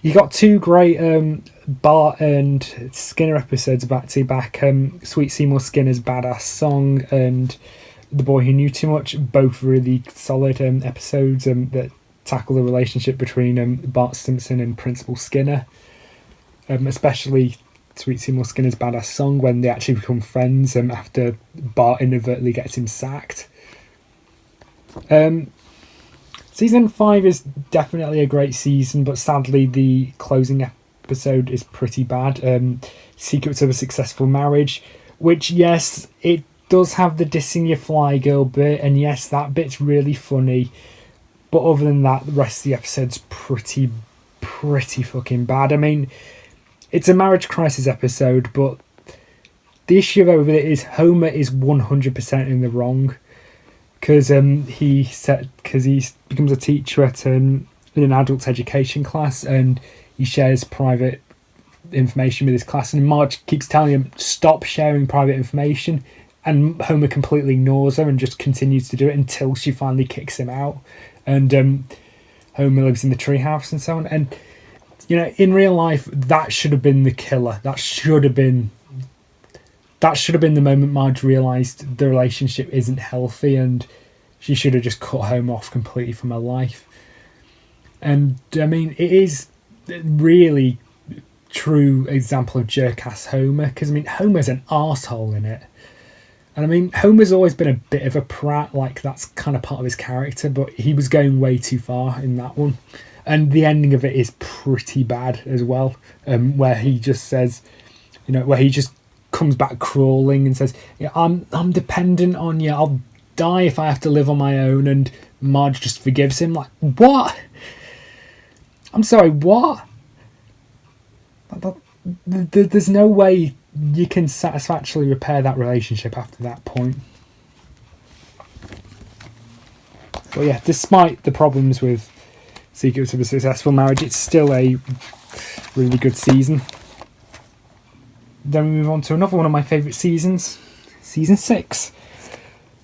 You got two great Bart and Skinner episodes back to back. Sweet Seymour Skinner's Badass Song and The Boy Who Knew Too Much, both really solid episodes that tackle the relationship between Bart Simpson and Principal Skinner. Especially Sweet Seymour Skinner's Badass Song, when they actually become friends after Bart inadvertently gets him sacked. Season 5 is definitely a great season, but sadly the closing episode is pretty bad. Secrets of a Successful Marriage, which, yes, it does have the dissing your fly girl bit, and yes, that bit's really funny, But other than that, the rest of the episode's pretty fucking bad. I mean, it's a marriage crisis episode, but the issue over it is Homer is 100% in the wrong, because he becomes a teacher at in an adult education class, and he shares private information with his class, and Marge keeps telling him stop sharing private information, and Homer completely ignores her and just continues to do it until she finally kicks him out. And Homer lives in the treehouse and so on. And you know, in real life, that should have been the killer. That should have been the moment Marge realised the relationship isn't healthy, and she should have just cut Homer off completely from her life. And I mean, it is really true example of jerk-ass Homer, because I mean, Homer's an arsehole in it. And I mean, Homer's always been a bit of a prat, like that's kind of part of his character, but he was going way too far in that one. And the ending of it is pretty bad as well, where he just says, you know, where he just comes back crawling and says, yeah, I'm dependent on you, I'll die if I have to live on my own, and Marge just forgives him. Like, what? I'm sorry, what? There's no way you can satisfactorily repair that relationship after that point. But yeah, despite the problems with Secrets of a Successful Marriage, it's still a really good season. Then we move on to another one of my favourite seasons, season 6.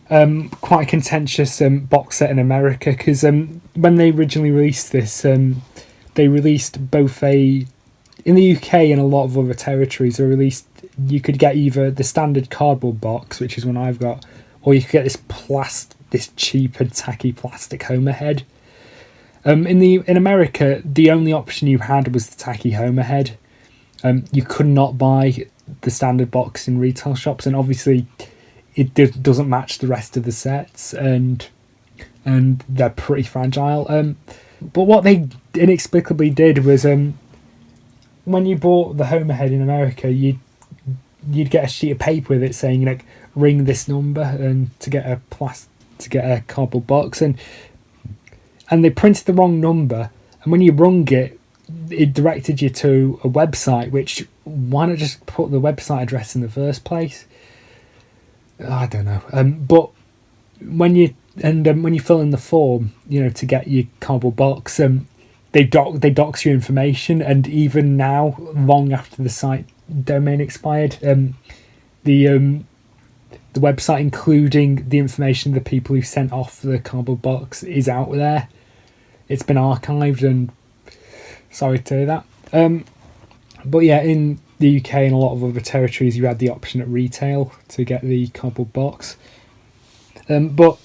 Quite a contentious box set in America, because when they originally released this, they released both in the UK and a lot of other territories, they released, you could get either the standard cardboard box, which is one I've got, or you could get this cheap and tacky plastic Homer head. In America, the only option you had was the tacky Homer head. You could not buy the standard box in retail shops, and obviously it doesn't match the rest of the sets, and they're pretty fragile. But what they inexplicably did was, when you bought the Homer head in America, you'd get a sheet of paper with it saying, like, ring this number and to get a cardboard box, and they printed the wrong number, and when you rung it, it directed you to a website, which, why not just put the website address in the first place? I don't know. But when you fill in the form, you know, to get your cardboard box, they dox your information, and even now, long after the site domain expired, the website, including the information of the people who sent off the cardboard box, is out there. It's been archived, and sorry to hear that. But yeah, in the UK and a lot of other territories, you had the option at retail to get the cardboard box. But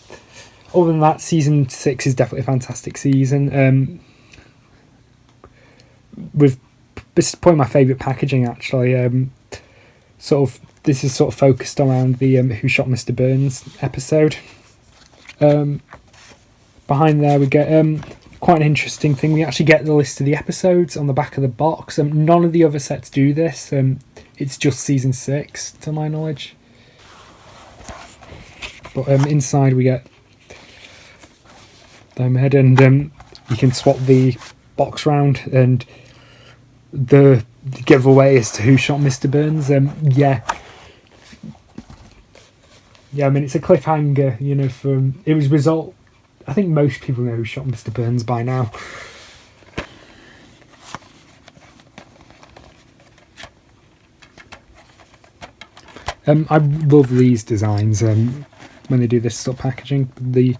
other than that, season 6 is definitely a fantastic season. With this is probably my favourite packaging, actually. This is sort of focused around the Who Shot Mr. Burns episode. Behind there we get quite an interesting thing. We actually get the list of the episodes on the back of the box. None of the other sets do this. It's just season 6, to my knowledge. But inside we get the head, and you can swap the box round, and the giveaway is to Who Shot Mr. Burns. I mean, it's a cliffhanger, you know. It was result. I think most people know Who Shot Mr. Burns by now. I love these designs when they do this sort of packaging, the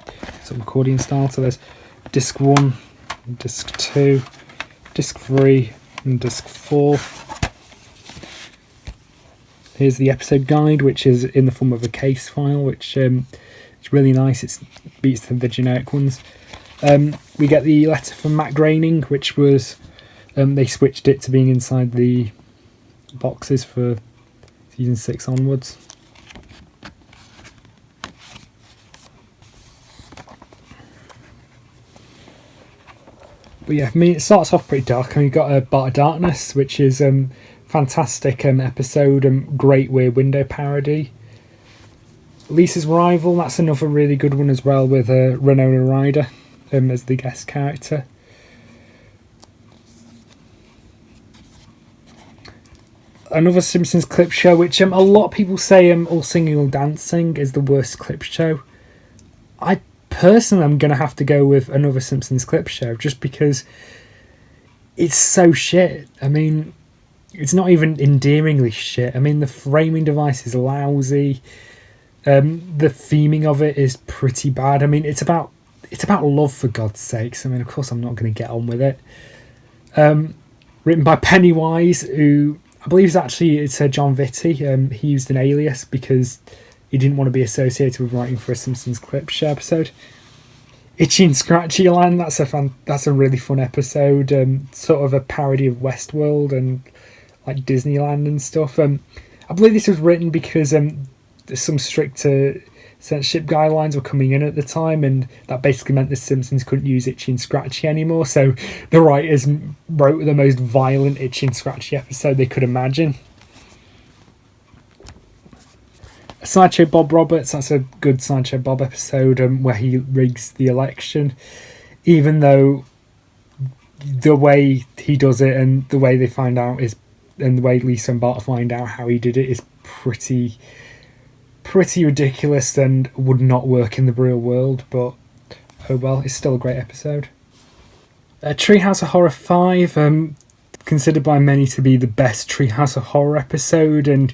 sort of accordion style. So there's disc 1, disc 2, disc 3, and disc 4. Here's the episode guide, which is in the form of a case file, which it's really nice. It beats the generic ones. We get the letter from Matt Groening, which was they switched it to being inside the boxes for season 6 onwards. But yeah, I mean, it starts off pretty dark. And you've got a Bar of Darkness, which is fantastic episode, great Weird Window parody. Lisa's Rival, that's another really good one as well, with Winona Ryder. as the guest character. Another Simpsons clip show, which a lot of people say All Singing All Dancing is the worst clip show. I personally am going to have to go with another Simpsons clip show just because it's so shit. I mean, it's not even endearingly shit. I mean, the framing device is lousy. The theming of it is pretty bad. I mean, it's about love, for God's sakes. I mean, of course, I'm not going to get on with it. Written by Pennywise, who I believe it's John Vitti. He used an alias because he didn't want to be associated with writing for a Simpsons clip show episode. Itchy and Scratchy Land, that's a really fun episode. Sort of a parody of Westworld and like Disneyland and stuff. I believe this was written because some stricter censorship guidelines were coming in at the time, and that basically meant the Simpsons couldn't use Itchy and Scratchy anymore, so the writers wrote the most violent Itchy and Scratchy episode they could imagine. Sideshow Bob Roberts, that's a good Sideshow Bob episode where he rigs the election, even though the way he does it and the way they find out is, and the way Lisa and Bart find out how he did it is pretty ridiculous and would not work in the real world, but oh well, it's still a great episode. Treehouse of Horror 5, considered by many to be the best Treehouse of Horror episode, and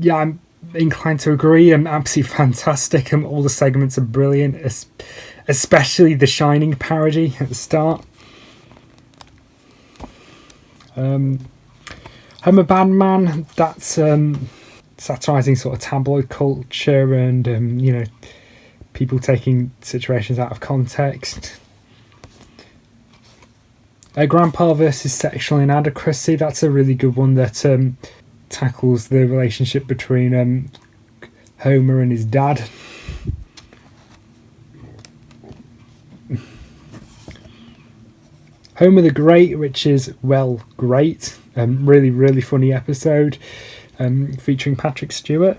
yeah, I'm inclined to agree. Absolutely fantastic. All the segments are brilliant, especially the Shining parody at the start. I'm a Bad Man, that's satirising sort of tabloid culture and people taking situations out of context. Grandpa versus Sexual Inadequacy, that's a really good one that tackles the relationship between Homer and his dad. Homer the Great, which is, well, great. Really, really funny episode featuring Patrick Stewart.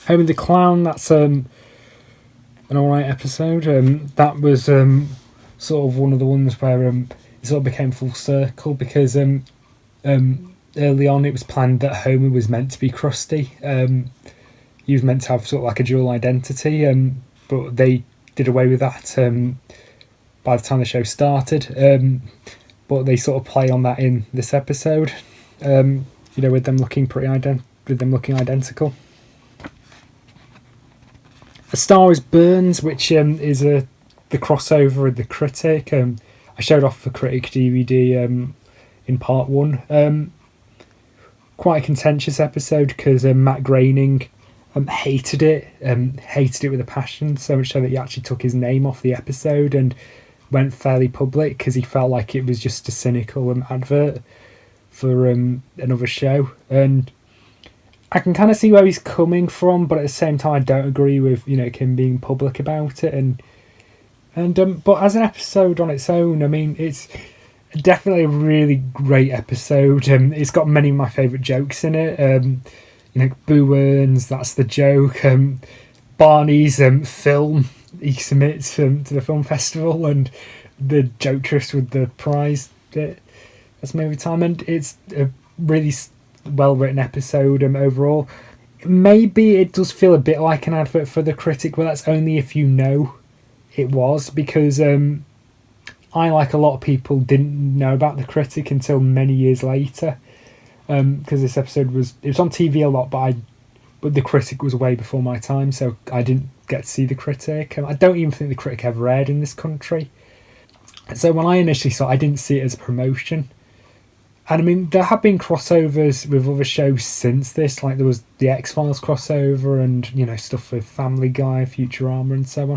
Homer the Clown, that's an alright episode. That was sort of one of the ones where it sort of became full circle because early on it was planned that Homer was meant to be Krusty. He was meant to have sort of like a dual identity, but they did away with that by the time the show started. But they sort of play on that in this episode, with them looking identical. A Star Is Burns, which is the crossover of The Critic. I showed off the Critic DVD in part 1. Quite a contentious episode because Matt Groening hated it with a passion, so much so that he actually took his name off the episode and went fairly public because he felt like it was just a cynical advert for another show. And I can kind of see where he's coming from, but at the same time I don't agree with him being public about it. And but as an episode on its own, I mean, it's definitely a really great episode. It's got many of my favourite jokes in it. Boo Earns, that's the joke. Barney's film he submits to the film festival, and the joke twist with the prize bit. That's movie time, and it's a really well written episode overall. Maybe it does feel a bit like an advert for The Critic, but that's only if you know it was, because I, like a lot of people, didn't know about The Critic until many years later, because this episode was on TV a lot, but The Critic was way before my time, so I didn't get to see The Critic. I don't even think The Critic ever aired in this country, so when I initially saw it, I didn't see it as a promotion. And I mean, there have been crossovers with other shows since this, like there was the X-Files crossover and, stuff with Family Guy, Futurama and so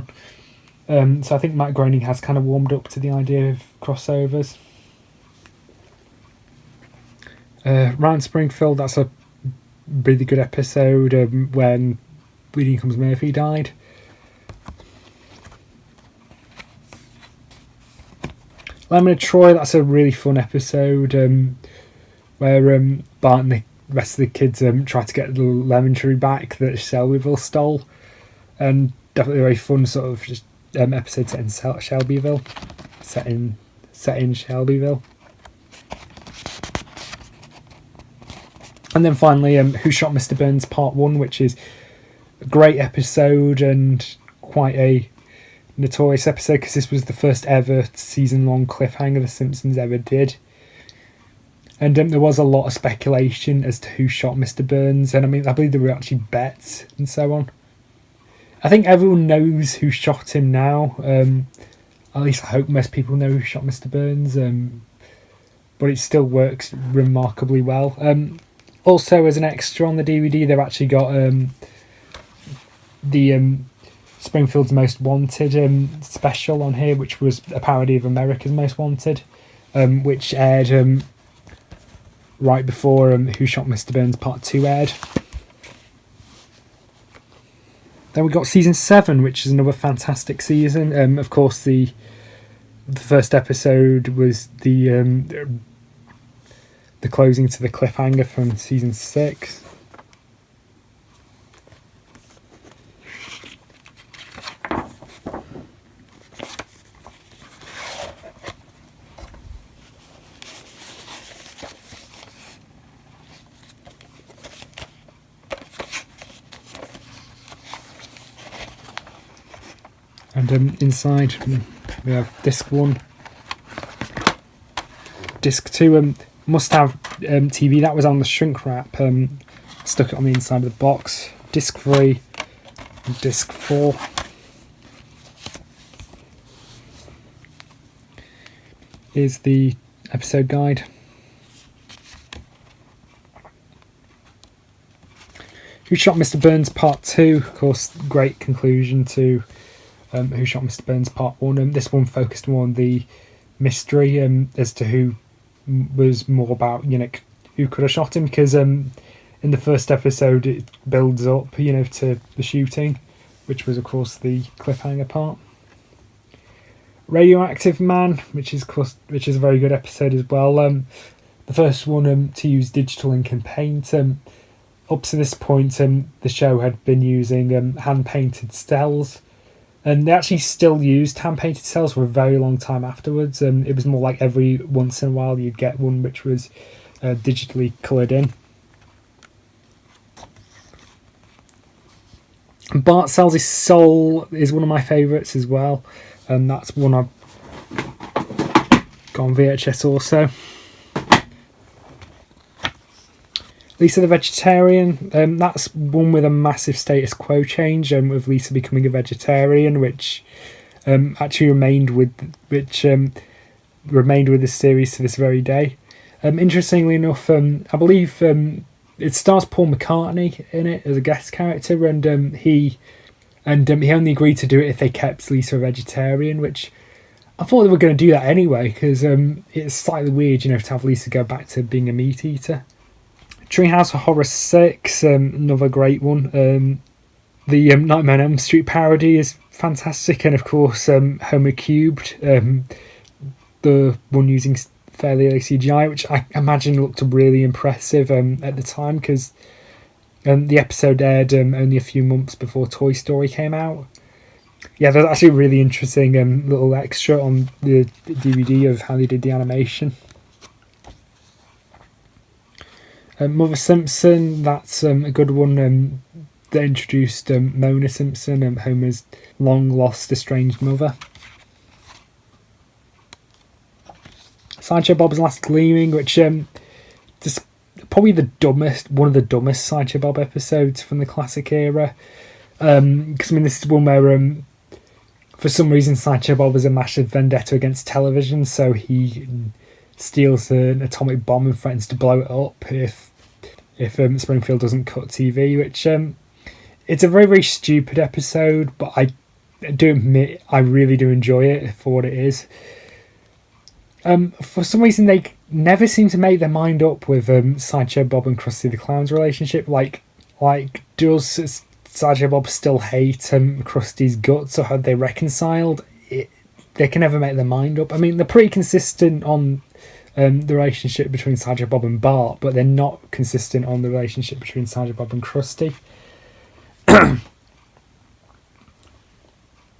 on. So I think Matt Groening has kind of warmed up to the idea of crossovers. Ryan Springfield, that's a really good episode when Bleeding Comes Murphy died. Lemon Troy, that's a really fun episode where Bart and the rest of the kids try to get the lemon tree back that Shelbyville stole. And definitely a very fun sort of just episode set in Shelbyville. Set in Shelbyville. And then finally, Who Shot Mr. Burns Part 1, which is a great episode and quite a notorious episode because this was the first ever season-long cliffhanger The Simpsons ever did. And there was a lot of speculation as to who shot Mr. Burns, and I believe there were actually bets and so on. I think everyone knows who shot him now. At least I hope most people know who shot Mr. Burns. But it still works remarkably well. Also, as an extra on the DVD, they've actually got the Springfield's Most Wanted special on here, which was a parody of America's Most Wanted, which aired right before Who Shot Mr. Burns Part 2 aired. Then we got season 7, which is another fantastic season. Of course, the first episode was the closing to the cliffhanger from season 6. And inside we have disc 1. Disc 2 must have TV. That was on the shrink wrap. Stuck it on the inside of the box. Disc 3 and disc 4. Here's the episode guide. Who Shot Mr. Burns Part 2. Of course, great conclusion to Who Shot Mr. Burns Part 1. This one focused more on the mystery as to who was more about, who could have shot him, because in the first episode it builds up, to the shooting, which was of course the cliffhanger part. Radioactive Man, which is a very good episode as well. The first one to use digital ink and paint. Up to this point, the show had been using hand-painted cells, and they actually still used hand-painted cells for a very long time afterwards. It was more like every once in a while you'd get one which was digitally coloured in. Bart Sells His Soul is one of my favourites as well, and that's one I've got on VHS also. Lisa the Vegetarian, that's one with a massive status quo change, with Lisa becoming a vegetarian, which actually remained with this series to this very day. Interestingly enough, I believe it stars Paul McCartney in it as a guest character, and he only agreed to do it if they kept Lisa a vegetarian, which I thought they were going to do that anyway, because it's slightly weird, to have Lisa go back to being a meat eater. Treehouse of Horror 6, another great one. The Nightmare on Elm Street parody is fantastic, and of course Homer Cubed, the one using fairly early CGI, which I imagine looked really impressive at the time, because the episode aired only a few months before Toy Story came out. Yeah, there's actually a really interesting little extra on the DVD of how they did the animation. Mother Simpson, that's a good one. That introduced Mona Simpson, Homer's long-lost, estranged mother. Sideshow Bob's Last Gleaming, which just probably one of the dumbest Sideshow Bob episodes from the classic era. Because this is one where for some reason Sideshow Bob has a massive vendetta against television, so he steals an atomic bomb and threatens to blow it up if Springfield doesn't cut TV, which it's a very, very stupid episode, but I do admit I really do enjoy it for what it is. For some reason they never seem to make their mind up with Sideshow Bob and Krusty the Clown's relationship. Like does Sideshow Bob still hate Krusty's guts, or have they reconciled? they can never make their mind up. I mean, they're pretty consistent on the relationship between Sergeant Bob and Bart, but they're not consistent on the relationship between Sergeant Bob and Krusty.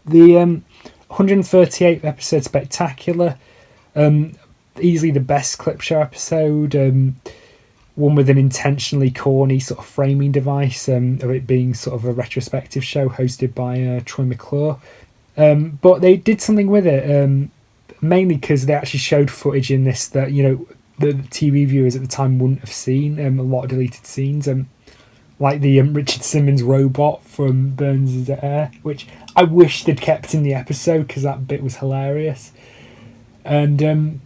The 138th episode, Spectacular, easily the best clip show episode, one with an intentionally corny sort of framing device, of it being sort of a retrospective show hosted by Troy McClure. But they did something with it, mainly because they actually showed footage in this that, you know, the TV viewers at the time wouldn't have seen, a lot of deleted scenes, like the Richard Simmons robot from Burns' Air, which I wish they'd kept in the episode because that bit was hilarious. And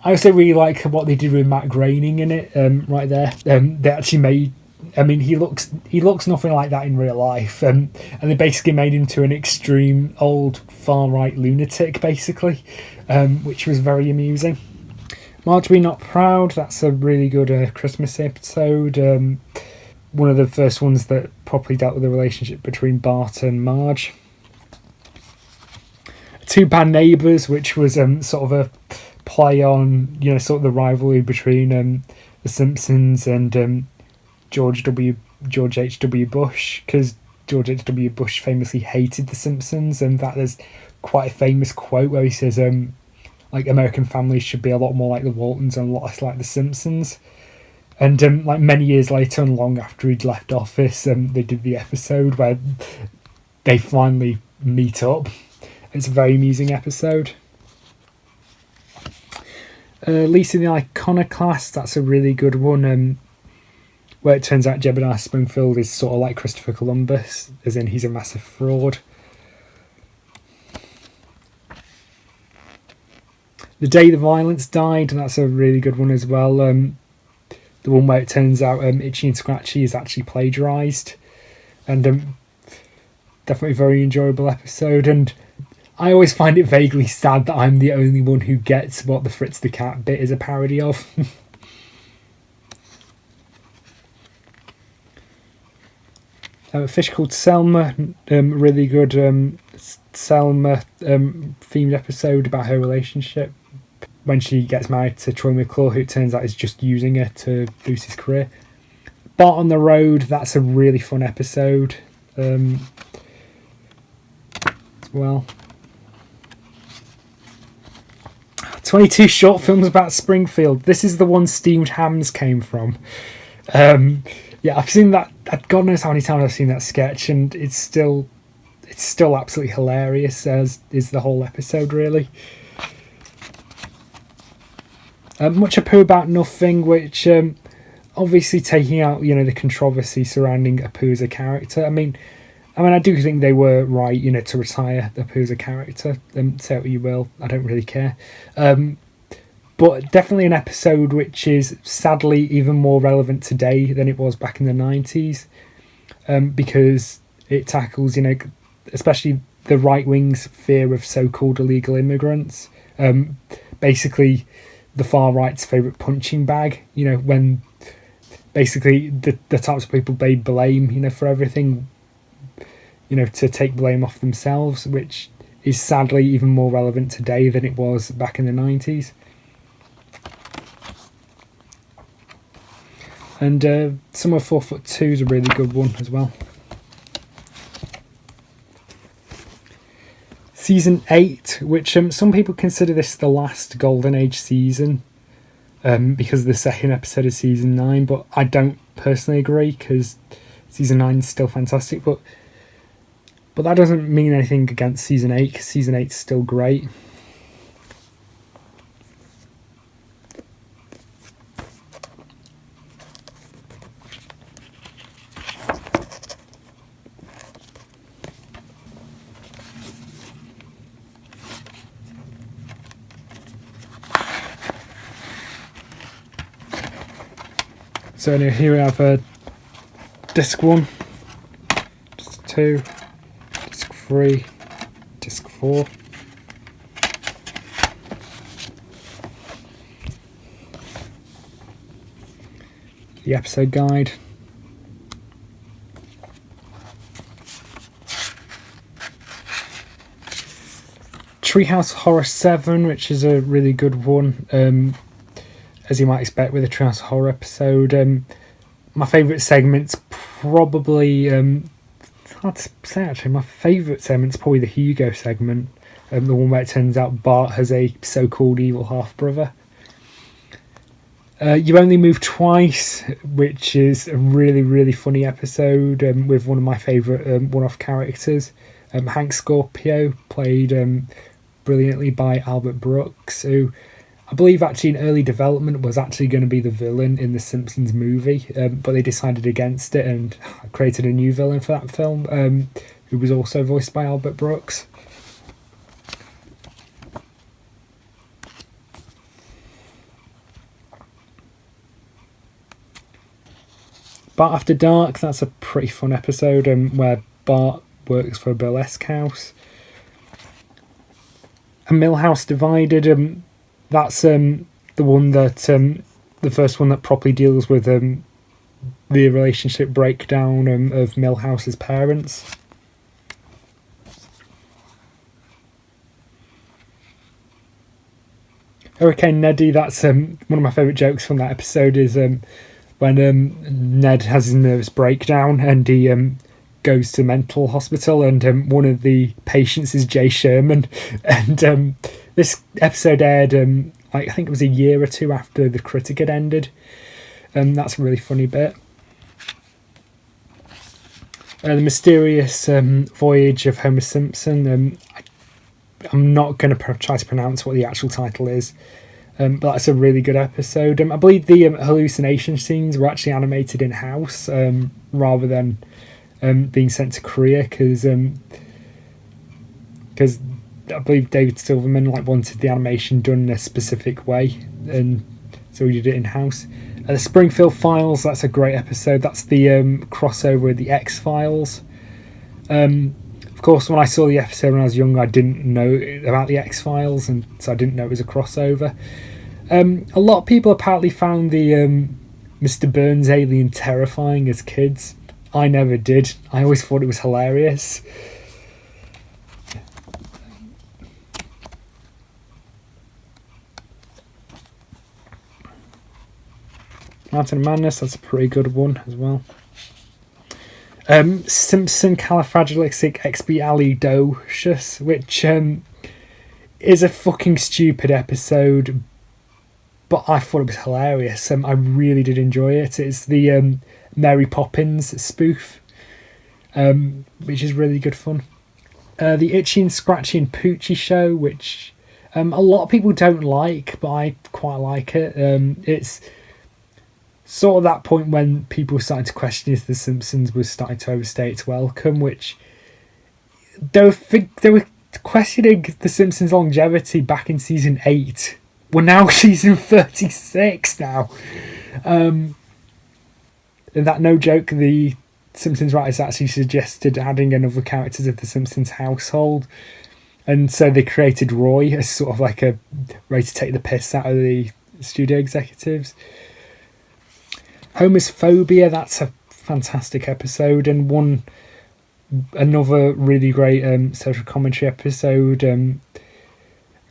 I also really like what they did with Matt Groening in it, right there. They actually made, I mean, he looks nothing like that in real life, and they basically made him to an extreme old far-right lunatic, basically, which was very amusing. Marge Be Not Proud, that's a really good Christmas episode. One of the first ones that properly dealt with the relationship between Bart and Marge. Two Bad Neighbours, which was sort of a play on, you know, sort of the rivalry between the Simpsons and George H.W. Bush, because George H.W. Bush famously hated the Simpsons, and that there's quite a famous quote where he says, like, American families should be a lot more like the Waltons and a lot less like the Simpsons. And like many years later and long after he'd left office, they did the episode where they finally meet up. It's a very amusing episode. Lisa the Iconoclast, that's a really good one, where it turns out Jebediah Springfield is sort of like Christopher Columbus, as in he's a massive fraud. The Day the Violence Died, that's a really good one as well. The one where it turns out Itchy and Scratchy is actually plagiarised, and definitely a very enjoyable episode. And I always find it vaguely sad that I'm the only one who gets what the Fritz the Cat bit is a parody of. A Fish Called Selma, really good Selma themed episode about her relationship when she gets married to Troy McClure, who it turns out is just using her to boost his career. Bart on the Road, that's a really fun episode as well. 22 short films about Springfield. This is the one Steamed Hams came from. Yeah, I've seen that. God knows how many times I've seen that sketch, and it's still absolutely hilarious, as is the whole episode, really. Much Apu About Nothing, which obviously taking out, you know, the controversy surrounding Apu as a character. I mean, I do think they were right, you know, to retire Apu as a character. Say what you will, I don't really care. But definitely an episode which is sadly even more relevant today than it was back in the 90s, because it tackles, you know, especially the right wing's fear of so-called illegal immigrants. Basically, the far right's favourite punching bag. You know, when basically the types of people they blame, you know, for everything, you know, to take blame off themselves, which is sadly even more relevant today than it was back in the 90s. And Summer 4'2" is a really good one as well. Season 8, which some people consider this the last Golden Age season, because of the second episode of Season 9, but I don't personally agree, because Season 9 is still fantastic, but that doesn't mean anything against Season 8, because Season 8 is still great. So anyway, here we have disc 1, disc 2, disc 3, disc 4. The episode guide. Treehouse Horror 7, which is a really good one, as you might expect with a Treehouse Horror episode. My favourite segment's probably... hard to say, actually. My favourite segment's probably the Hugo segment. The one where it turns out Bart has a so-called evil half-brother. You Only Move Twice, which is a really, really funny episode with one of my favourite one-off characters. Hank Scorpio, played brilliantly by Albert Brooks, who I believe actually in early development was actually going to be the villain in the Simpsons movie, but they decided against it and created a new villain for that film, who was also voiced by Albert Brooks. Bart After Dark, that's a pretty fun episode where Bart works for a burlesque house. And Millhouse Divided, that's the one that the first one that properly deals with the relationship breakdown of Millhouse's parents. Hurricane Neddy, that's one of my favourite jokes from that episode is when Ned has his nervous breakdown and he goes to mental hospital, and one of the patients is Jay Sherman, and this episode aired I think it was a year or two after The Critic had ended. That's a really funny bit. The Mysterious Voyage of Homer Simpson. I'm not going to try to pronounce what the actual title is, but that's a really good episode. I believe the hallucination scenes were actually animated in-house rather than being sent to Korea, because I believe David Silverman wanted the animation done in a specific way, and so he did it in-house. The Springfield Files, that's a great episode. That's the crossover with the X-Files. Of course, when I saw the episode when I was young, I didn't know about the X-Files, and so I didn't know it was a crossover. A lot of people apparently found the Mr. Burns alien terrifying as kids. I never did. I always thought it was hilarious. Mountain of Madness, that's a pretty good one as well. Simpson Califragilisticexpialidocious, which is a fucking stupid episode, but I thought it was hilarious. I really did enjoy it. It's the Mary Poppins spoof, which is really good fun. The Itchy and Scratchy and Poochie Show, which a lot of people don't like, but I quite like it. It's sort of that point when people were starting to question if The Simpsons was starting to overstay its welcome, which they were questioning The Simpsons' longevity back in season 8. We're now season 36 now. And that, no joke, the Simpsons writers actually suggested adding another character to The Simpsons household. And so they created Roy as sort of like a way to take the piss out of the studio executives. Homer's Phobia, that's a fantastic episode, and another really great social commentary episode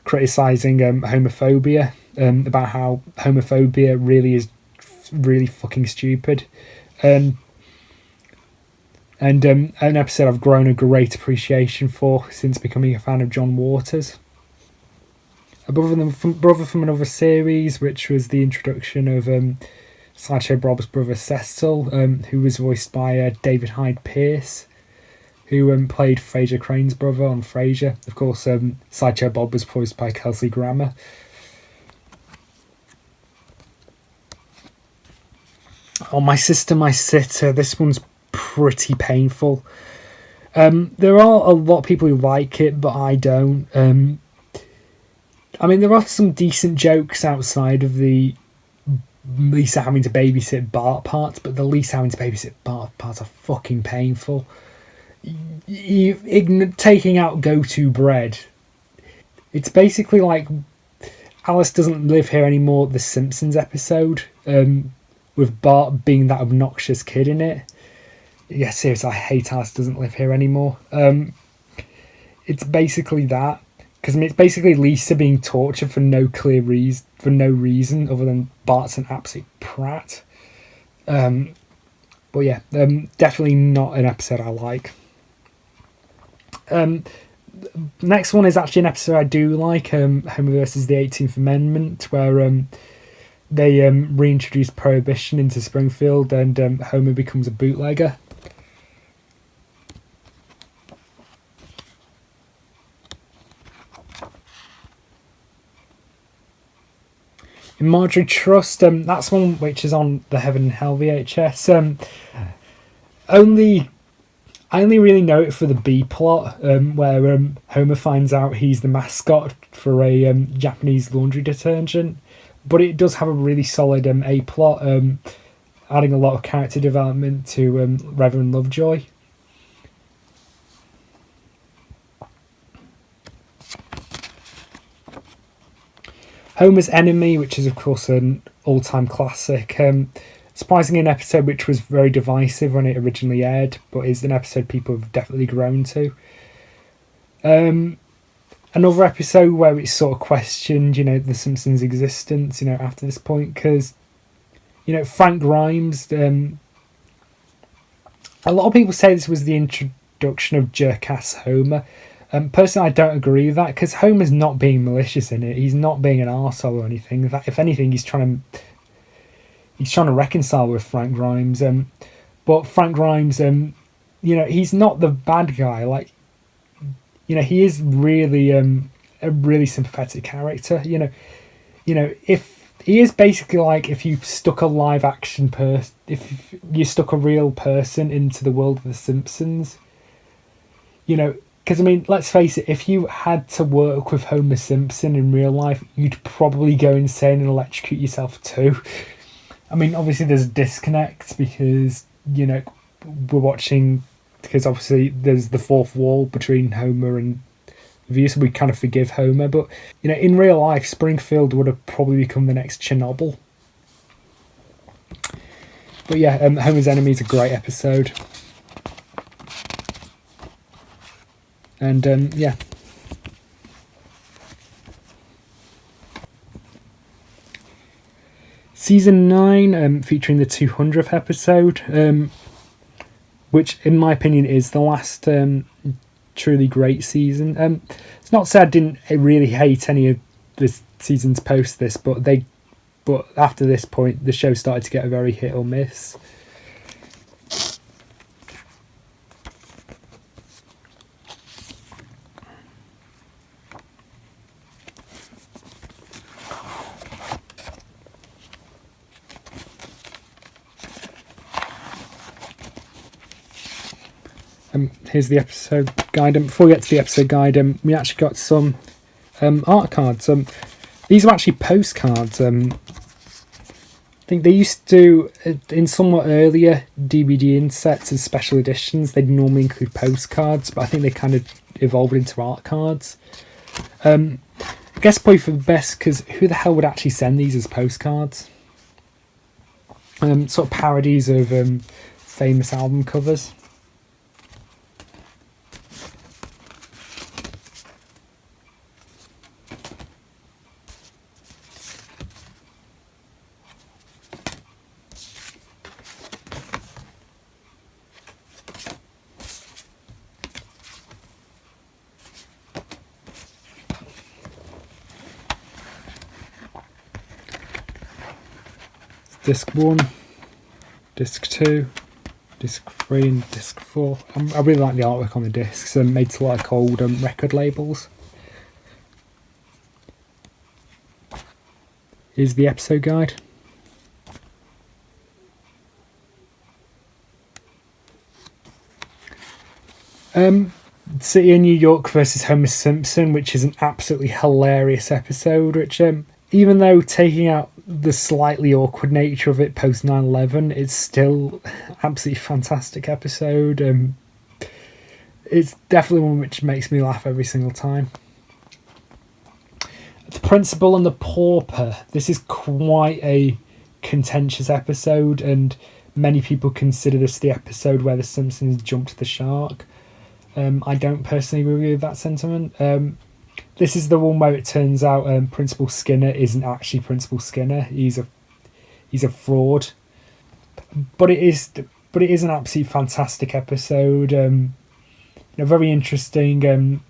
criticising homophobia, about how homophobia really is really fucking stupid. And an episode I've grown a great appreciation for since becoming a fan of John Waters. A brother from another series, which was the introduction of Sideshow Bob's brother Cecil, who was voiced by David Hyde Pierce, who played Fraser Crane's brother on Frasier. Of course, Sideshow Bob was voiced by Kelsey Grammer. Oh, My Sister, My Sitter. This one's pretty painful. There are a lot of people who like it, but I don't. I mean, there are some decent jokes outside of the Lisa having to babysit Bart parts, but the Lisa having to babysit Bart parts are fucking painful. Taking out go-to bread. It's basically like Alice Doesn't Live Here Anymore, the Simpsons episode, with Bart being that obnoxious kid in it. Yeah, seriously, I hate Alice Doesn't Live Here Anymore. It's basically that, because I mean, it's basically Lisa being tortured for no clear reason, other than Bart's an absolute prat. But yeah, definitely not an episode I like. Next one is actually an episode I do like, Homer versus the 18th Amendment, where they reintroduce prohibition into Springfield, and Homer becomes a bootlegger. In Marjorie Trust, that's one which is on the Heaven and Hell VHS. I only really know it for the B plot, where Homer finds out he's the mascot for a Japanese laundry detergent. But it does have a really solid A plot, adding a lot of character development to Reverend Lovejoy. Homer's Enemy, which is of course an all-time classic. Surprisingly, an episode which was very divisive when it originally aired, but is an episode people have definitely grown to. Another episode where it's sort of questioned, the Simpsons' existence, after this point, because, Frank Grimes, a lot of people say this was the introduction of jerk-ass Homer. Personally, I don't agree with that, because Homer's not being malicious in it. He's not being an arsehole or anything. If anything, he's trying to reconcile with Frank Grimes. But Frank Grimes, he's not the bad guy. He is really a really sympathetic character. If he is basically like if you stuck a live action if you stuck a real person into the world of The Simpsons, because I mean, let's face it, if you had to work with Homer Simpson in real life, you'd probably go insane and electrocute yourself too. I mean, obviously there's a disconnect because, we're watching, because obviously there's the fourth wall between Homer and the view, so we kind of forgive Homer. But, in real life, Springfield would have probably become the next Chernobyl. But yeah, Homer's Enemy is a great episode. And, yeah. Season 9, featuring the 200th episode, which, in my opinion, is the last truly great season. It's not to say I didn't really hate any of the seasons post this, but after this point, the show started to get a very hit or miss. Here's the episode guide. Before we get to the episode guide, we actually got some art cards. These are actually postcards. I think they used to, in somewhat earlier DVD insets and special editions, they'd normally include postcards, but I think they kind of evolved into art cards. I guess probably for the best, because who the hell would actually send these as postcards? Sort of parodies of famous album covers. Disc 1, Disc 2, Disc 3 and Disc 4. I really like the artwork on the discs, made to like old record labels. Here's the episode guide. City of New York versus Homer Simpson, which is an absolutely hilarious episode, which even though taking out the slightly awkward nature of it post 9/11, it's still absolutely fantastic episode. It's definitely one which makes me laugh every single time. The Principal and the Pauper. This is quite a contentious episode, and many people consider this the episode where the Simpsons jumped the shark. I don't personally agree with that sentiment. This is the one where it turns out Principal Skinner isn't actually Principal Skinner. He's a fraud. But it is an absolutely fantastic episode. Very interesting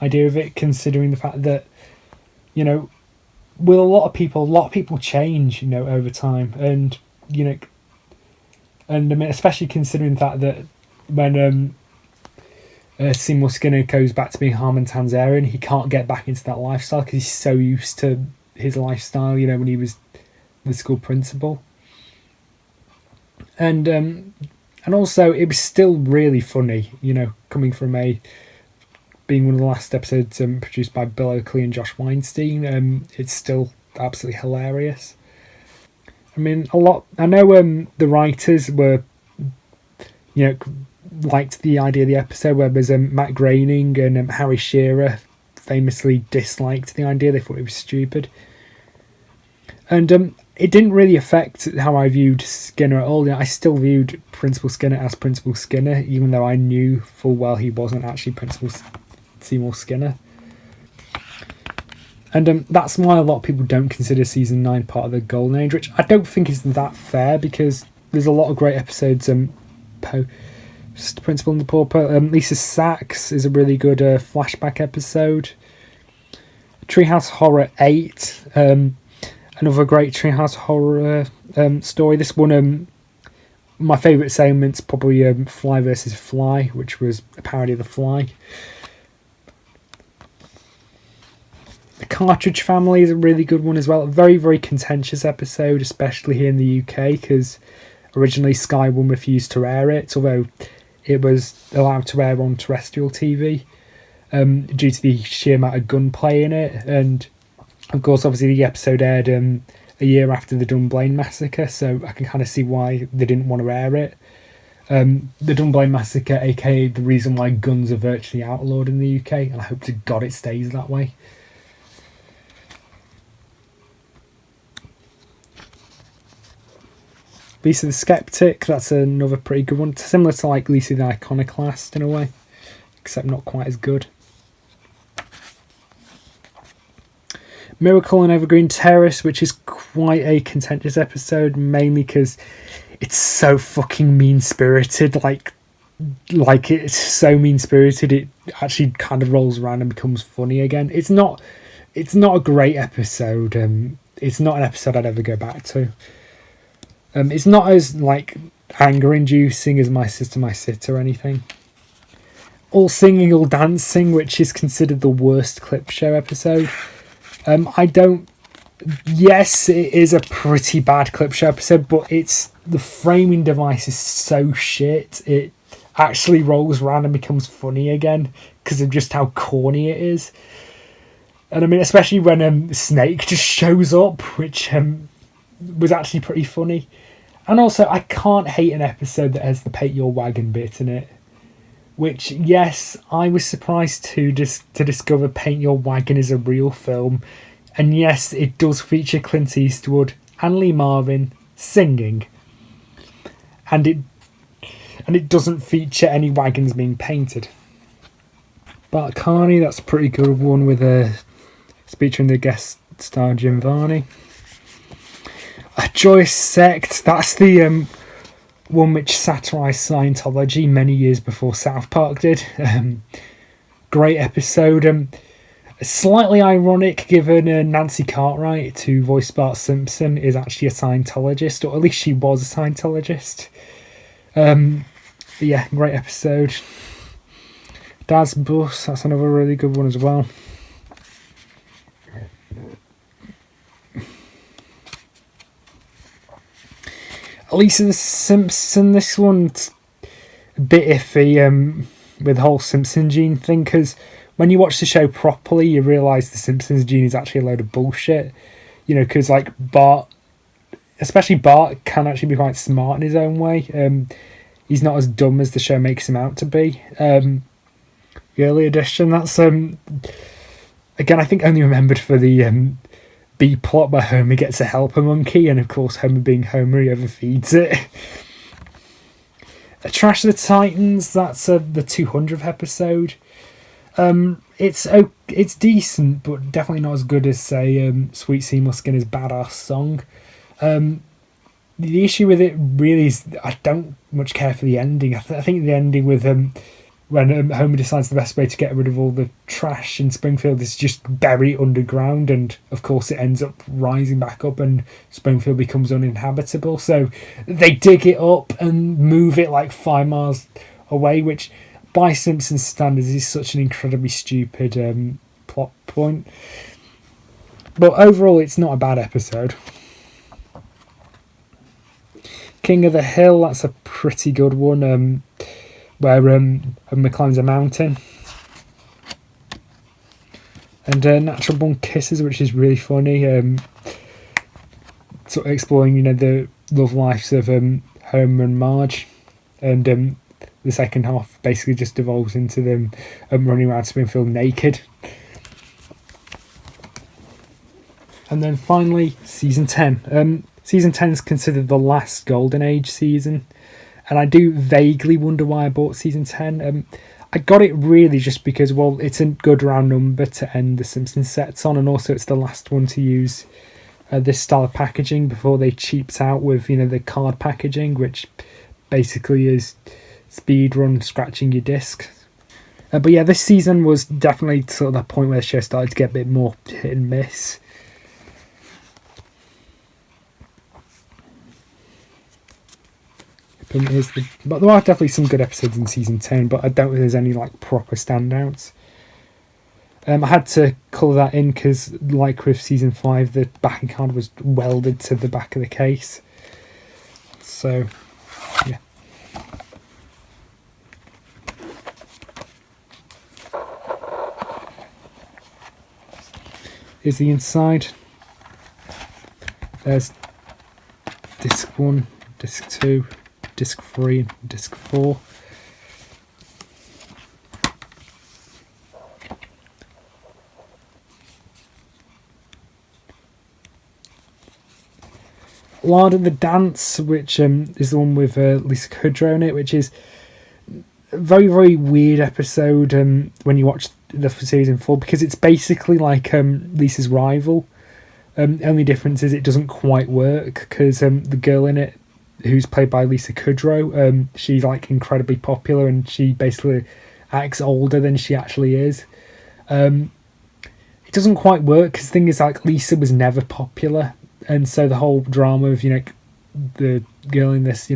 idea of it, considering the fact that, with a lot of people change, over time, and and I mean, especially considering the fact that when Seymour Skinner goes back to being Harmon Tanzarian, he can't get back into that lifestyle because he's so used to his lifestyle, when he was the school principal. And also it was still really funny, coming from being one of the last episodes produced by Bill Oakley and Josh Weinstein. It's still absolutely hilarious. I mean, I know the writers were, liked the idea of the episode, where there's Matt Groening and Harry Shearer famously disliked the idea. They thought it was stupid. And it didn't really affect how I viewed Skinner at all. I still viewed Principal Skinner as Principal Skinner, even though I knew full well he wasn't actually Principal Seymour Skinner. And that's why a lot of people don't consider season 9 part of the Golden Age, which I don't think is that fair, because there's a lot of great episodes. Post Principal and the Pauper. Lisa Sachs is a really good flashback episode. Treehouse Horror 8. Another great Treehouse Horror story. This one, my favourite segment's probably Fly versus Fly, which was a parody of The Fly. The Cartridge Family is a really good one as well. A very, very contentious episode, especially here in the UK, because originally Sky One refused to air it, although it was allowed to air on terrestrial TV due to the sheer amount of gunplay in it. And of course, obviously, the episode aired a year after the Dunblane Massacre, so I can kind of see why they didn't want to air it. The Dunblane Massacre, aka the reason why guns are virtually outlawed in the UK, and I hope to God it stays that way. Lisa the Skeptic, that's another pretty good one. Similar to like Lisa the Iconoclast in a way, except not quite as good. Miracle on Evergreen Terrace, which is quite a contentious episode, mainly because it's so fucking mean-spirited. Like it's so mean-spirited, it actually kind of rolls around and becomes funny again. It's not a great episode. It's not an episode I'd ever go back to. It's not as like anger-inducing as My Sister or anything. All Singing, All Dancing, which is considered the worst clip show episode. Yes, it is a pretty bad clip show episode, but the framing device is so shit, it actually rolls around and becomes funny again because of just how corny it is. And I mean, especially when Snake just shows up, which was actually pretty funny. And also, I can't hate an episode that has the Paint Your Wagon bit in it. Which, yes, I was surprised to discover Paint Your Wagon is a real film. And yes, it does feature Clint Eastwood and Lee Marvin singing. And it doesn't feature any wagons being painted. Bart Carney, that's a pretty good one with featuring the guest star Jim Varney. A Joyous Sect, that's the one which satirised Scientology many years before South Park did. Great episode. Slightly ironic given Nancy Cartwright, who voiced Bart Simpson, is actually a Scientologist, or at least she was a Scientologist. Yeah, great episode. Dad's Bus, that's another really good one as well. Lisa the Simpson, this one's a bit iffy with the whole Simpson gene thing, because when you watch the show properly, you realise the Simpsons gene is actually a load of bullshit. Because like Bart, especially Bart, can actually be quite smart in his own way. He's not as dumb as the show makes him out to be. The early edition, that's again, I think only remembered for the B plot where Homer gets a helper monkey, and of course Homer being Homer, he overfeeds it. Trash of the Titans, that's the 200th episode. it's decent, but definitely not as good as say Sweet Seymour Skinner's Badass Song. The issue with it really is I don't much care for the ending. I think the ending with when Homer decides the best way to get rid of all the trash in Springfield is just bury it underground, and of course it ends up rising back up and Springfield becomes uninhabitable. So they dig it up and move it like 5 miles away, which by Simpsons standards is such an incredibly stupid plot point. But overall it's not a bad episode. King of the Hill, that's a pretty good one, where Homer climbs a mountain. And Natural Born Kisses, which is really funny, sort of exploring, the love lives of Homer and Marge. And the second half basically just devolves into them running around Springfield naked. And then finally, season 10. Season 10 is considered the last Golden Age season, and I do vaguely wonder why I bought season 10. I got it really just because, well, it's a good round number to end the Simpsons sets on, and also it's the last one to use this style of packaging before they cheaped out with, the card packaging, which basically is speedrun scratching your disc. But yeah, this season was definitely sort of that point where the show started to get a bit more hit and miss. But there are definitely some good episodes in season 10, but I don't think there's any proper standouts. I had to colour that in because, like with season 5, the backing card was welded to the back of the case. So, yeah. Here's the inside. There's disc 1, disc 2. Disc 3 and disc 4. Lard of the Dance, which is the one with Lisa Kudrow in it, which is a very, very weird episode when you watch the series in full, because it's basically like Lisa's rival. Only difference is it doesn't quite work because the girl in it, who's played by Lisa Kudrow, she's incredibly popular and she basically acts older than she actually is. It doesn't quite work because the thing is Lisa was never popular, and so the whole drama of the girl in this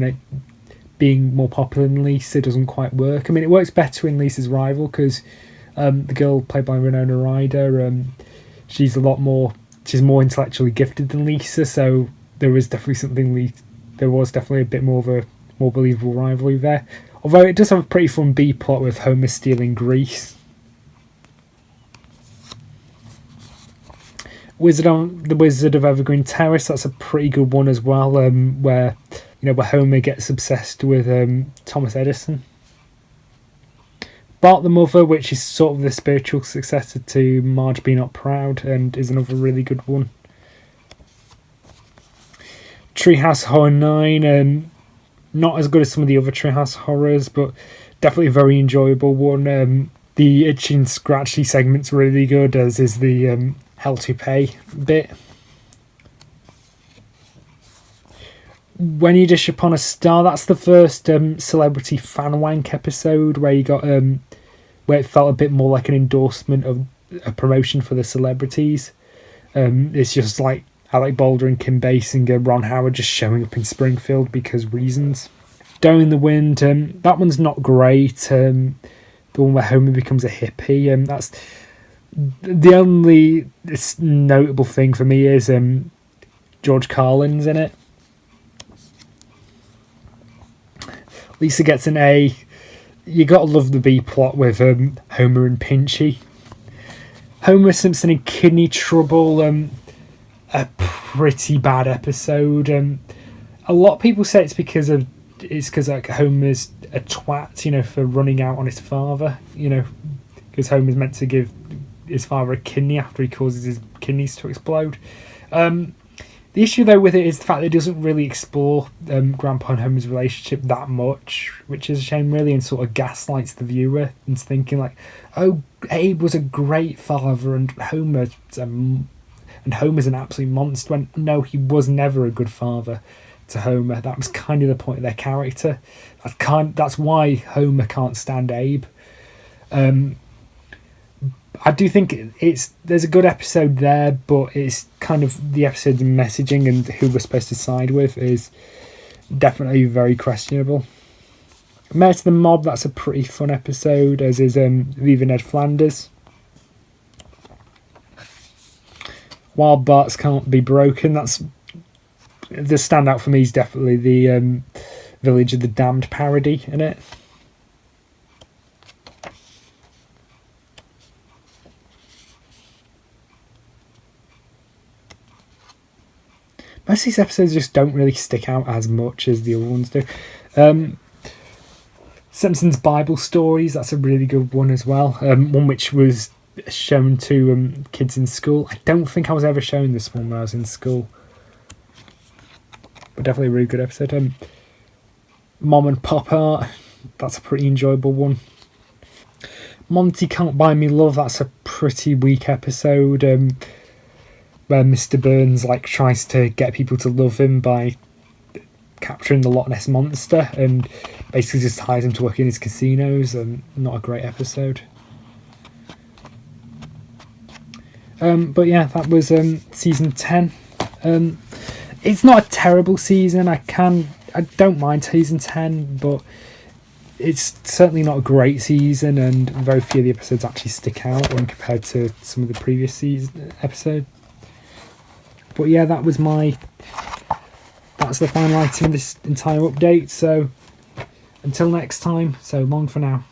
being more popular than Lisa doesn't quite work. I mean, it works better in Lisa's rival because the girl played by Winona Ryder, she's more intellectually gifted than Lisa, so there was definitely a bit more of a more believable rivalry there. Although it does have a pretty fun B plot with Homer stealing grease. The Wizard of Evergreen Terrace, that's a pretty good one as well, where Homer gets obsessed with Thomas Edison. Bart the Mother, which is sort of the spiritual successor to Marge Be Not Proud, and is another really good one. Treehouse Horror 9, not as good as some of the other Treehouse horrors, but definitely a very enjoyable one. The itchy and scratchy segment's really good, as is the Hell to Pay bit. When You Dish Upon a Star, that's the first celebrity fan wank episode where you got where it felt a bit more like an endorsement of a promotion for the celebrities. It's just like Alec Baldwin, Kim Basinger, Ron Howard just showing up in Springfield because reasons. Down in the Wind, that one's not great. The one where Homer becomes a hippie. That's the only notable thing for me is George Carlin's in it. Lisa gets an A. You gotta love the B plot with Homer and Pinchy. Homer Simpson in Kidney Trouble. A pretty bad episode. A lot of people say it's because Homer's a twat, for running out on his father, because Homer's meant to give his father a kidney after he causes his kidneys to explode. The The issue though with it is the fact that it doesn't really explore Grandpa and Homer's relationship that much, which is a shame really, and sort of gaslights the viewer into thinking like, oh, Abe was a great father and Homer's an absolute monster, when no, he was never a good father to Homer. That was kind of the point of their character. That's why Homer can't stand Abe. I do think there's a good episode there, but it's kind of the episode's messaging and who we're supposed to side with is definitely very questionable. Mayor to the Mob, that's a pretty fun episode, as is Viva Ned Flanders. Wild Barts Can't Be Broken, that's the standout for me is definitely the Village of the Damned parody in it. Most of these episodes just don't really stick out as much as the other ones do. Simpsons Bible Stories, that's a really good one as well. One which was shown to kids in school. I don't think I was ever shown this one when I was in school. But definitely a really good episode. Mom and Pop Art, that's a pretty enjoyable one. Monty Can't Buy Me Love, that's a pretty weak episode. Where Mr. Burns tries to get people to love him by capturing the Loch Ness Monster and basically just hires him to work in his casinos. Not a great episode. But yeah, that was season 10. It's not a terrible season. I don't mind season 10, but it's certainly not a great season, and very few of the episodes actually stick out when compared to some of the previous season episodes. But yeah, that's the final item of this entire update. So until next time, so long for now.